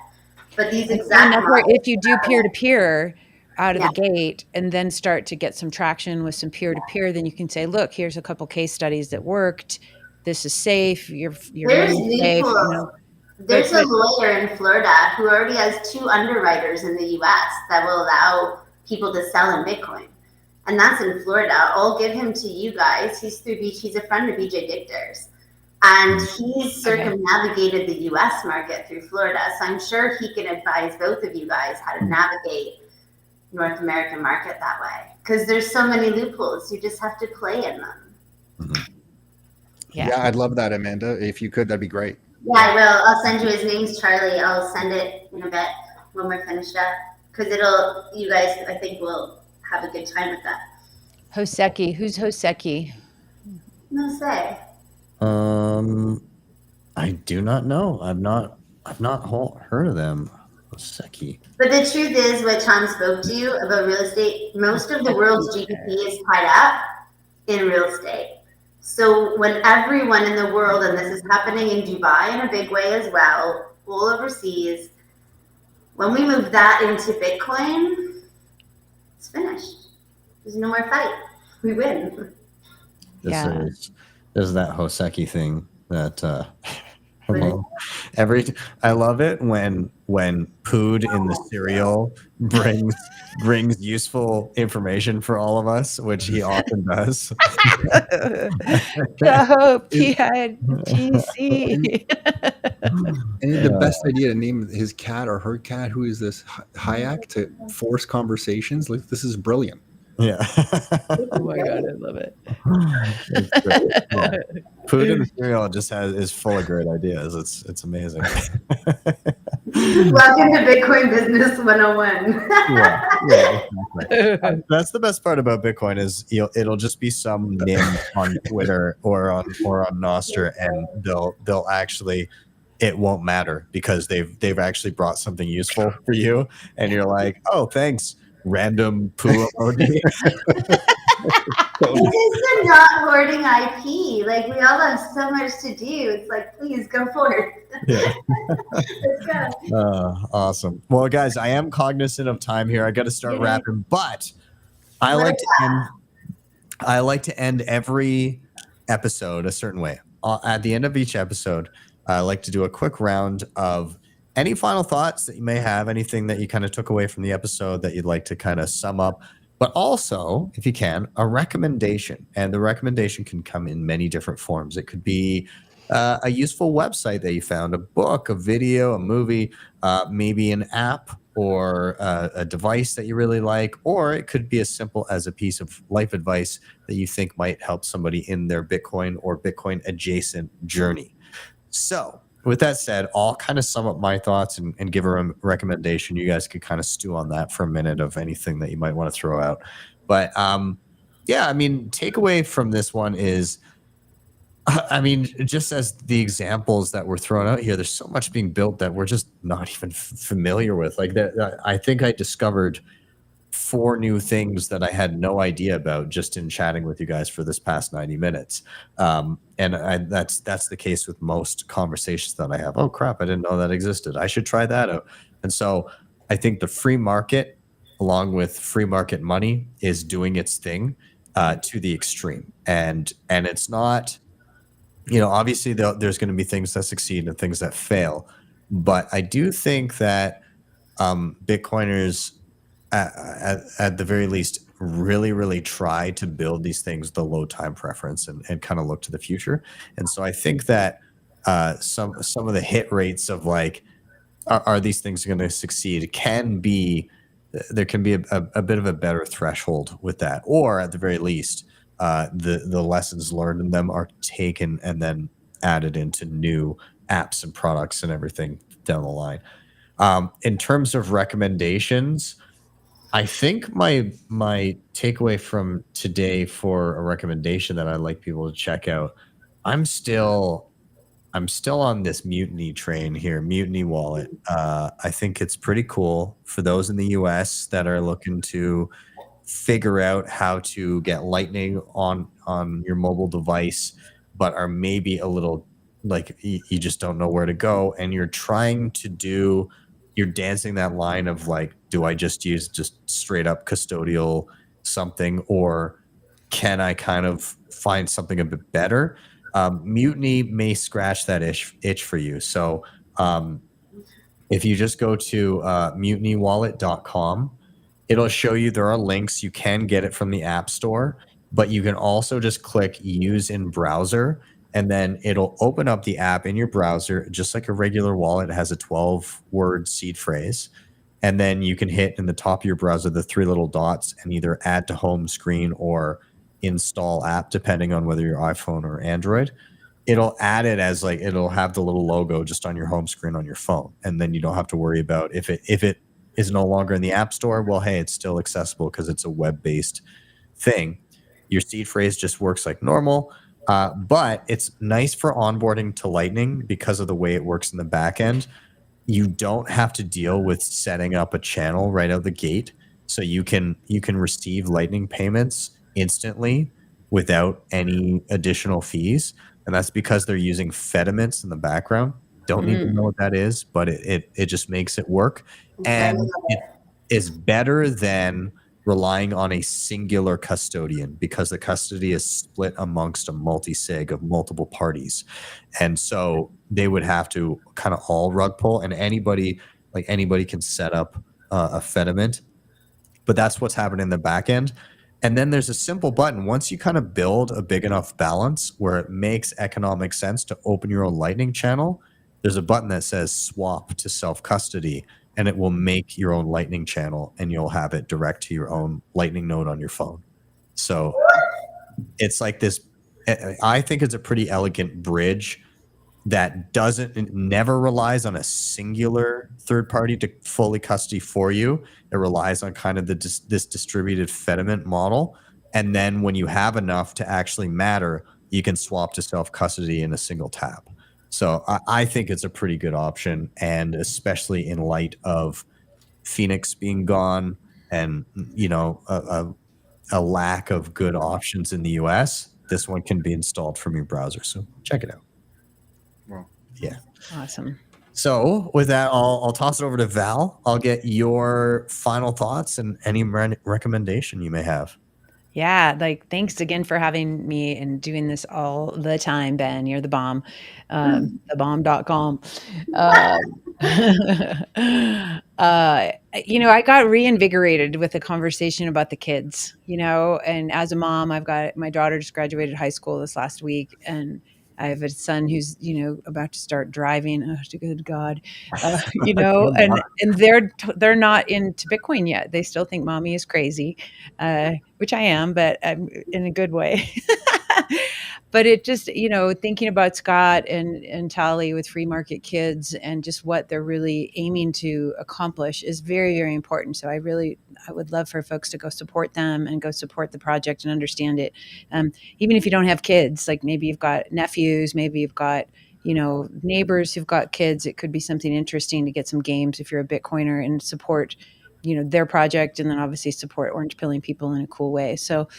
But these And exact that's where models if you do peer to peer out of Yeah. the gate, and then start to get some traction with some peer to peer, then you can say, look, here's a couple case studies that worked. This is safe. Your There's money's safe. loopholes. There's a lawyer in Florida who already has 2 underwriters in the US that will allow people to sell in Bitcoin. And that's in Florida. I'll give him to you guys. He's a friend of BJ Dictor's. And he's circumnavigated the US market through Florida. So I'm sure he can advise both of you guys how to navigate North American market that way. Because there's so many loopholes. You just have to play in them. Yeah, I'd love that, Amanda. If you could, that'd be great. Yeah, I will. I'll send you his name's Charlie. I'll send it in a bit when we're finished up. Because you guys, I think, will have a good time with that. Hoseki. Who's Hoseki? No say. I do not know. I've not heard of them. Hoseki. But the truth is, what Tom spoke to you about real estate, most of the world's GDP is tied up in real estate. So when everyone in the world, and this is happening in Dubai in a big way as well, all overseas, when we move that into Bitcoin, it's finished. There's no more fight. We win. There's that Hoseki thing that I love it when Pood in the cereal brings useful information for all of us, which he often does. PITC. And the best idea to name his cat or her cat, who is this Hayek, to force conversations. Like, this is brilliant. Yeah. Oh my god, I love it. Food in the cereal is full of great ideas. It's amazing. Welcome to Bitcoin Business 101. Exactly. That's the best part about Bitcoin is it'll just be some nim on Twitter or on Nostr, and they'll actually, it won't matter because they've actually brought something useful for you, and you're like, oh, thanks, random poo emoji. It's not hoarding IP. Like, we all have so much to do. It's like, please go forward. Yeah. Let's go. Awesome. Well, guys, I am cognizant of time here. I got to start wrapping, but I like to end every episode a certain way. At the end of each episode, I like to do a quick round of any final thoughts that you may have, anything that you kind of took away from the episode that you'd like to kind of sum up, but also, if you can, a recommendation. And the recommendation can come in many different forms. It could be a useful website that you found, a book, a video, a movie, maybe an app or a device that you really like, or it could be as simple as a piece of life advice that you think might help somebody in their Bitcoin or Bitcoin adjacent journey. So with that said, I'll kind of sum up my thoughts and give a recommendation. You guys could kind of stew on that for a minute of anything that you might want to throw out. But yeah, I mean, takeaway from this one is, I mean, just as the examples that were thrown out here, there's so much being built that we're just not even familiar with. Like, I think I discovered 4 new things that I had no idea about just in chatting with you guys for this past 90 minutes. And that's the case with most conversations that I have. Oh, crap, I didn't know that existed. I should try that out. And so I think the free market, along with free market money, is doing its thing to the extreme. And it's not... You know, obviously there's going to be things that succeed and things that fail, but I do think that Bitcoiners, at the very least, really try to build these things with a low time preference and kind of look to the future. And so I think that some of the hit rates of like, are these things going to succeed there can be a bit of a better threshold with that, or at the very least, the lessons learned in them are taken and then added into new apps and products and everything down the line. In terms of recommendations, I think my takeaway from today for a recommendation that I'd like people to check out, I'm still on this Mutiny train here, Mutiny Wallet. I think it's pretty cool for those in the US that are looking to figure out how to get Lightning on your mobile device, but are maybe a little like you just don't know where to go, and you're dancing that line of like, do I just use just straight up custodial something, or can I kind of find something a bit better? Mutiny may scratch that itch for you. So if you just go to mutinywallet.com, it'll show you there are links. You can get it from the App Store, but you can also just click use in browser, and then it'll open up the app in your browser just like a regular wallet. It has a 12-word seed phrase. And then you can hit in the top of your browser the 3 little dots and either add to home screen or install app, depending on whether you're iPhone or Android. It'll add it as like, it'll have the little logo just on your home screen on your phone. And then you don't have to worry about if it is no longer in the App Store. Well, hey, it's still accessible because it's a web-based thing. Your seed phrase just works like normal. But it's nice for onboarding to Lightning because of the way it works in the back end. You don't have to deal with setting up a channel right out the gate. So you can receive Lightning payments instantly without any additional fees. And that's because they're using Fediments in the background. Don't even know what that is, but it just makes it work. And it is better than relying on a singular custodian, because the custody is split amongst a multisig of multiple parties. And so they would have to kind of all rug pull, and anybody can set up a Fediment, but that's what's happening in the back end. And then there's a simple button. Once you kind of build a big enough balance where it makes economic sense to open your own Lightning channel, there's a button that says swap to self-custody, and it will make your own Lightning channel, and you'll have it direct to your own Lightning node on your phone. So it's like this, I think it's a pretty elegant bridge that never relies on a singular third party to fully custody for you. It relies on kind of this distributed Fediment model. And then when you have enough to actually matter, you can swap to self-custody in a single tap. So I think it's a pretty good option, and especially in light of Phoenix being gone and, you know, a lack of good options in the US, this one can be installed from your browser. So check it out. Wow. Yeah. Awesome. So with that, I'll toss it over to Val. I'll get your final thoughts and any recommendation you may have. Yeah, like thanks again for having me and doing this all the time, Ben. You're the bomb. Thebomb.com. You know, I got reinvigorated with the conversation about the kids, you know, and as a mom, my daughter just graduated high school this last week, and I have a son who's, you know, about to start driving. Oh, good God. You know, and they're not into Bitcoin yet. They still think mommy is crazy, which I am, but in a good way. But it just, you know, thinking about Scott and Tally with Free Market Kids and just what they're really aiming to accomplish is very, very important. So I would love for folks to go support them and go support the project and understand it. Even if you don't have kids, like maybe you've got nephews, maybe you've got, you know, neighbors who've got kids, it could be something interesting to get some games if you're a Bitcoiner and support, you know, their project, and then obviously support orange pilling people in a cool way. So,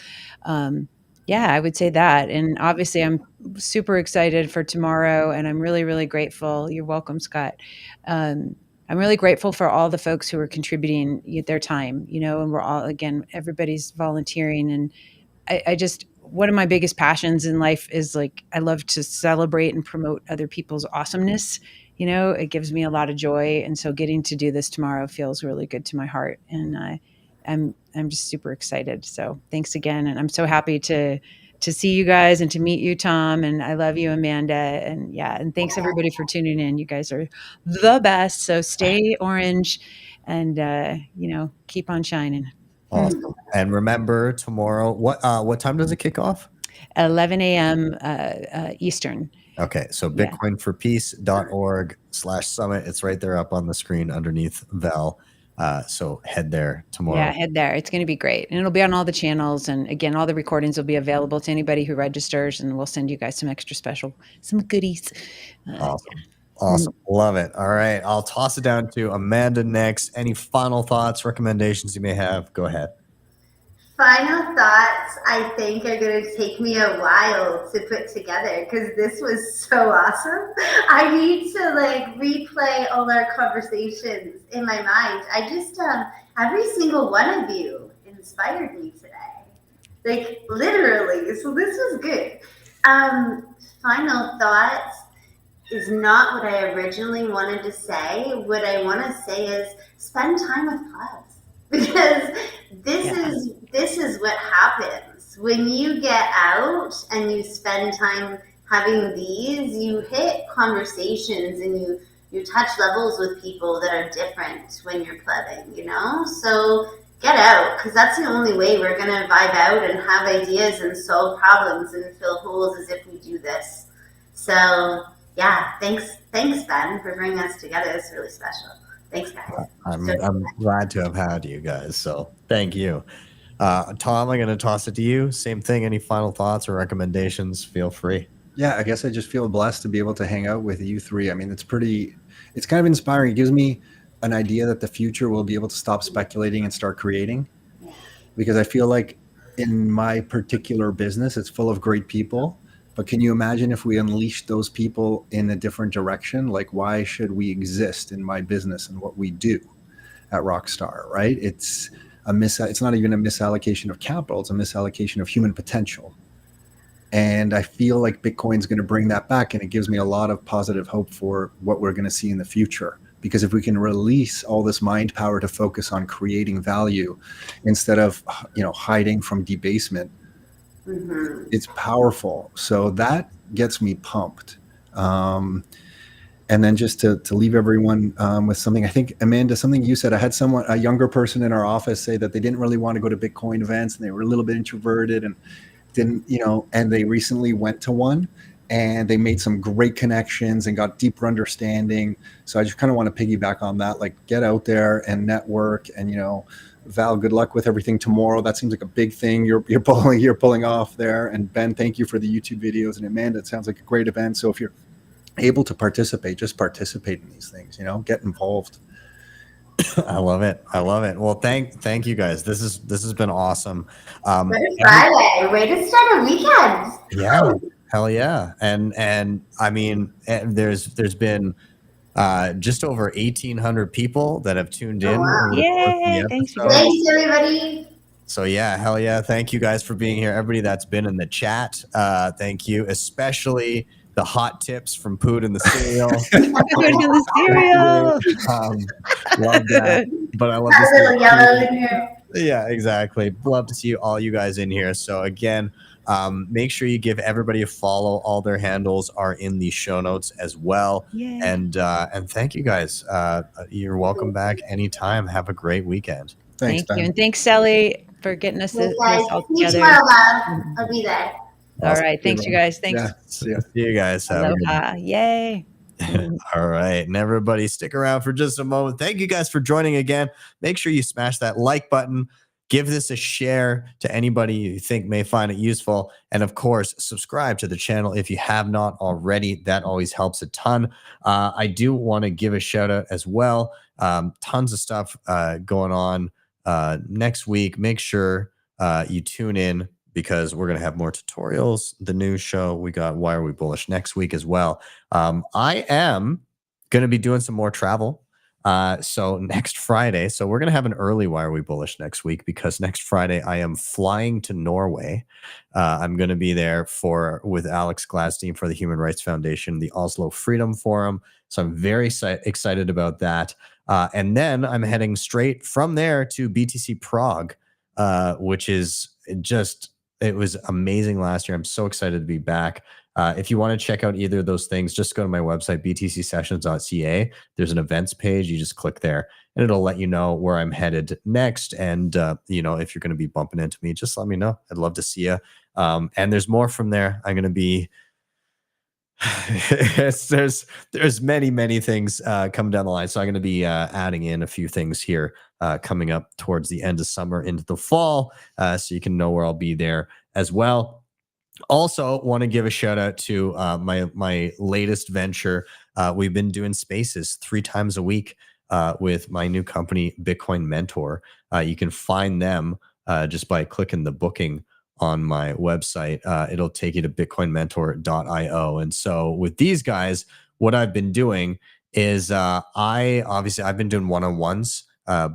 yeah, I would say that. And obviously I'm super excited for tomorrow, and I'm really, really grateful. You're welcome, Scott. I'm really grateful for all the folks who are contributing their time, you know, and we're all, again, everybody's volunteering. And I just, one of my biggest passions in life is like, I love to celebrate and promote other people's awesomeness. You know, it gives me a lot of joy. And so getting to do this tomorrow feels really good to my heart. And I'm just super excited. So thanks again. And I'm so happy to to see you guys and to meet you, Tom. And I love you, Amanda. And yeah, and thanks everybody for tuning in. You guys are the best. So stay orange and, keep on shining. Awesome. And remember tomorrow, what time does it kick off? 11 a.m. Eastern. Okay, so bitcoinforpeace.org/summit. It's right there up on the screen underneath Val. So head there tomorrow. Yeah, head there. It's going to be great. And it'll be on all the channels. And again, all the recordings will be available to anybody who registers. And we'll send you guys some goodies. Awesome. Love it. All right. I'll toss it down to Amanda next. Any final thoughts, recommendations you may have? Go ahead. Final thoughts, I think, are going to take me a while to put together because this was so awesome. I need to replay all our conversations in my mind. I just, every single one of you inspired me today, literally. So this was good. Final thoughts is not what I originally wanted to say. What I want to say is spend time with Cloud. Because this is what happens when you get out and you spend time having these. You hit conversations and you touch levels with people that are different when you're plebing, So get out, because that's the only way we're gonna vibe out and have ideas and solve problems and fill holes as if we do this. So yeah, thanks Ben for bringing us together. It's really special. Thanks, guys. I'm glad to have had you guys. So thank you. Tom, I'm going to toss it to you. Same thing. Any final thoughts or recommendations? Feel free. Yeah, I guess I just feel blessed to be able to hang out with you three. I mean, it's kind of inspiring. It gives me an idea that the future will be able to stop speculating and start creating. Because I feel like in my particular business, it's full of great people. But can you imagine if we unleashed those people in a different direction? Why should we exist in my business and what we do at Rockstar, right? It's not even a misallocation of capital. It's a misallocation of human potential. And I feel like Bitcoin's going to bring that back. And it gives me a lot of positive hope for what we're going to see in the future. Because if we can release all this mind power to focus on creating value instead of, hiding from debasement, it's powerful. So that gets me pumped. And then just to leave everyone with something, I think, Amanda, something you said, I had a younger person in our office say that they didn't really want to go to Bitcoin events and they were a little bit introverted and didn't, and they recently went to one and they made some great connections and got deeper understanding. So I just kind of want to piggyback on that, get out there and network and, Val, good luck with everything tomorrow. That seems like a big thing you're pulling off there. And Ben, thank you for the YouTube videos. And Amanda, it sounds like a great event. So if you're able to participate, just participate in these things, get involved. I love it. Well, thank you guys. This has been awesome. Friday, way to start a weekend. Yeah, hell yeah. And I mean, there's been just over 1,800 people that have tuned in. Wow. Yay! Thanks, everybody. So yeah, hell yeah. Thank you guys for being here. Everybody that's been in the chat, thank you. Especially the hot tips from Poot and the Cereal. Poot and the Cereal. Love that. But I love a little yellow in here. Yeah, exactly. Love to see all you guys in here. So again, make sure you give everybody a follow. All their handles are in the show notes as well. Yay. And thank you guys. You're welcome back anytime. Have a great weekend. Thanks, Thank you. Ben. And thanks, Sally, for getting us this all See you together. tomorrow, love. I'll be there. All right. Thanks, you guys. Thanks. Yeah, see ya. See you guys. Have a good Aloha. Yay. All right. And everybody stick around for just a moment. Thank you guys for joining again. Make sure you smash that like button. Give this a share to anybody you think may find it useful. And of course, subscribe to the channel if you have not already. That always helps a ton. I do want to give a shout out as well. Tons of stuff going on next week. Make sure you tune in, because we're going to have more tutorials, the news show. We got Why Are We Bullish next week as well. I am going to be doing some more travel. So next Friday, so we're going to have an early Why Are We Bullish next week, because next Friday I am flying to Norway. I'm going to be there with Alex Gladstein for the Human Rights Foundation, the Oslo Freedom Forum. So I'm very excited about that. And then I'm heading straight from there to BTC Prague, which is just it was amazing last year. I'm so excited to be back. If you want to check out either of those things, just go to my website, btcsessions.ca. There's an events page. You just click there and it'll let you know where I'm headed next. And, you know, if you're going to be bumping into me, just let me know. I'd love to see you. And there's more from there. I'm going to be, there's many things coming down the line. So I'm going to be adding in a few things here coming up towards the end of summer into the fall. So you can know where I'll be there as well. Also, want to give a shout out to my latest venture. We've been doing spaces 3 times a week with my new company, Bitcoin Mentor. You can find them just by clicking the booking on my website. It'll take you to bitcoinmentor.io. And so with these guys, what I've been doing is I've been doing one-on-ones,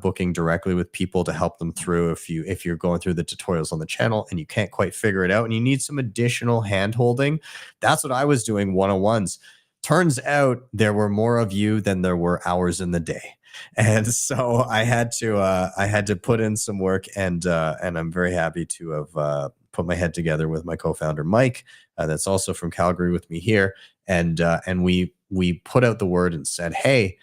booking directly with people to help them through if you're going through the tutorials on the channel and you can't quite figure it out and you need some additional hand holding. That's what I was doing, one-on-ones. Turns out there were more of you than there were hours in the day. And so I had to put in some work, and I'm very happy to have put my head together with my co-founder Mike, that's also from Calgary with me here, and we put out the word and said, hey,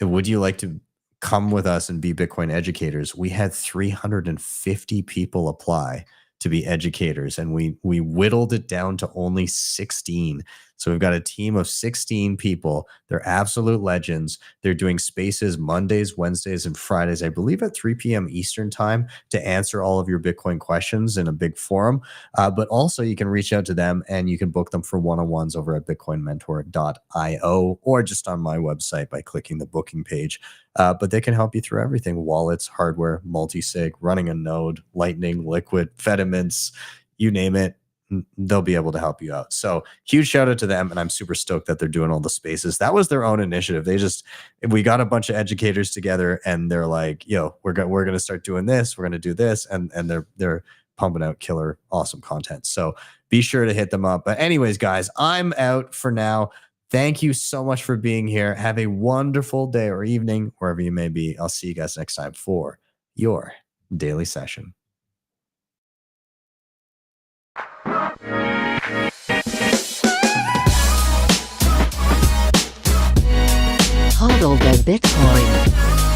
would you like to come with us and be Bitcoin educators? We had 350 people apply to be educators, and we whittled it down to only 16. So we've got a team of 16 people. They're absolute legends. They're doing spaces Mondays, Wednesdays, and Fridays, I believe at 3 p.m. Eastern time, to answer all of your Bitcoin questions in a big forum. But also you can reach out to them and you can book them for one-on-ones over at bitcoinmentor.io or just on my website by clicking the booking page. But they can help you through everything: wallets, hardware, multisig, running a node, Lightning, Liquid, Fediments, you name it. They'll be able to help you out. So huge shout out to them. And I'm super stoked that they're doing all the spaces. That was their own initiative. We got a bunch of educators together and they're like, yo, we're going to start doing this. We're going to do this. And they're pumping out killer, awesome content. So be sure to hit them up. But anyways, guys, I'm out for now. Thank you so much for being here. Have a wonderful day or evening, wherever you may be. I'll see you guys next time for your daily session. HODL the Bitcoin.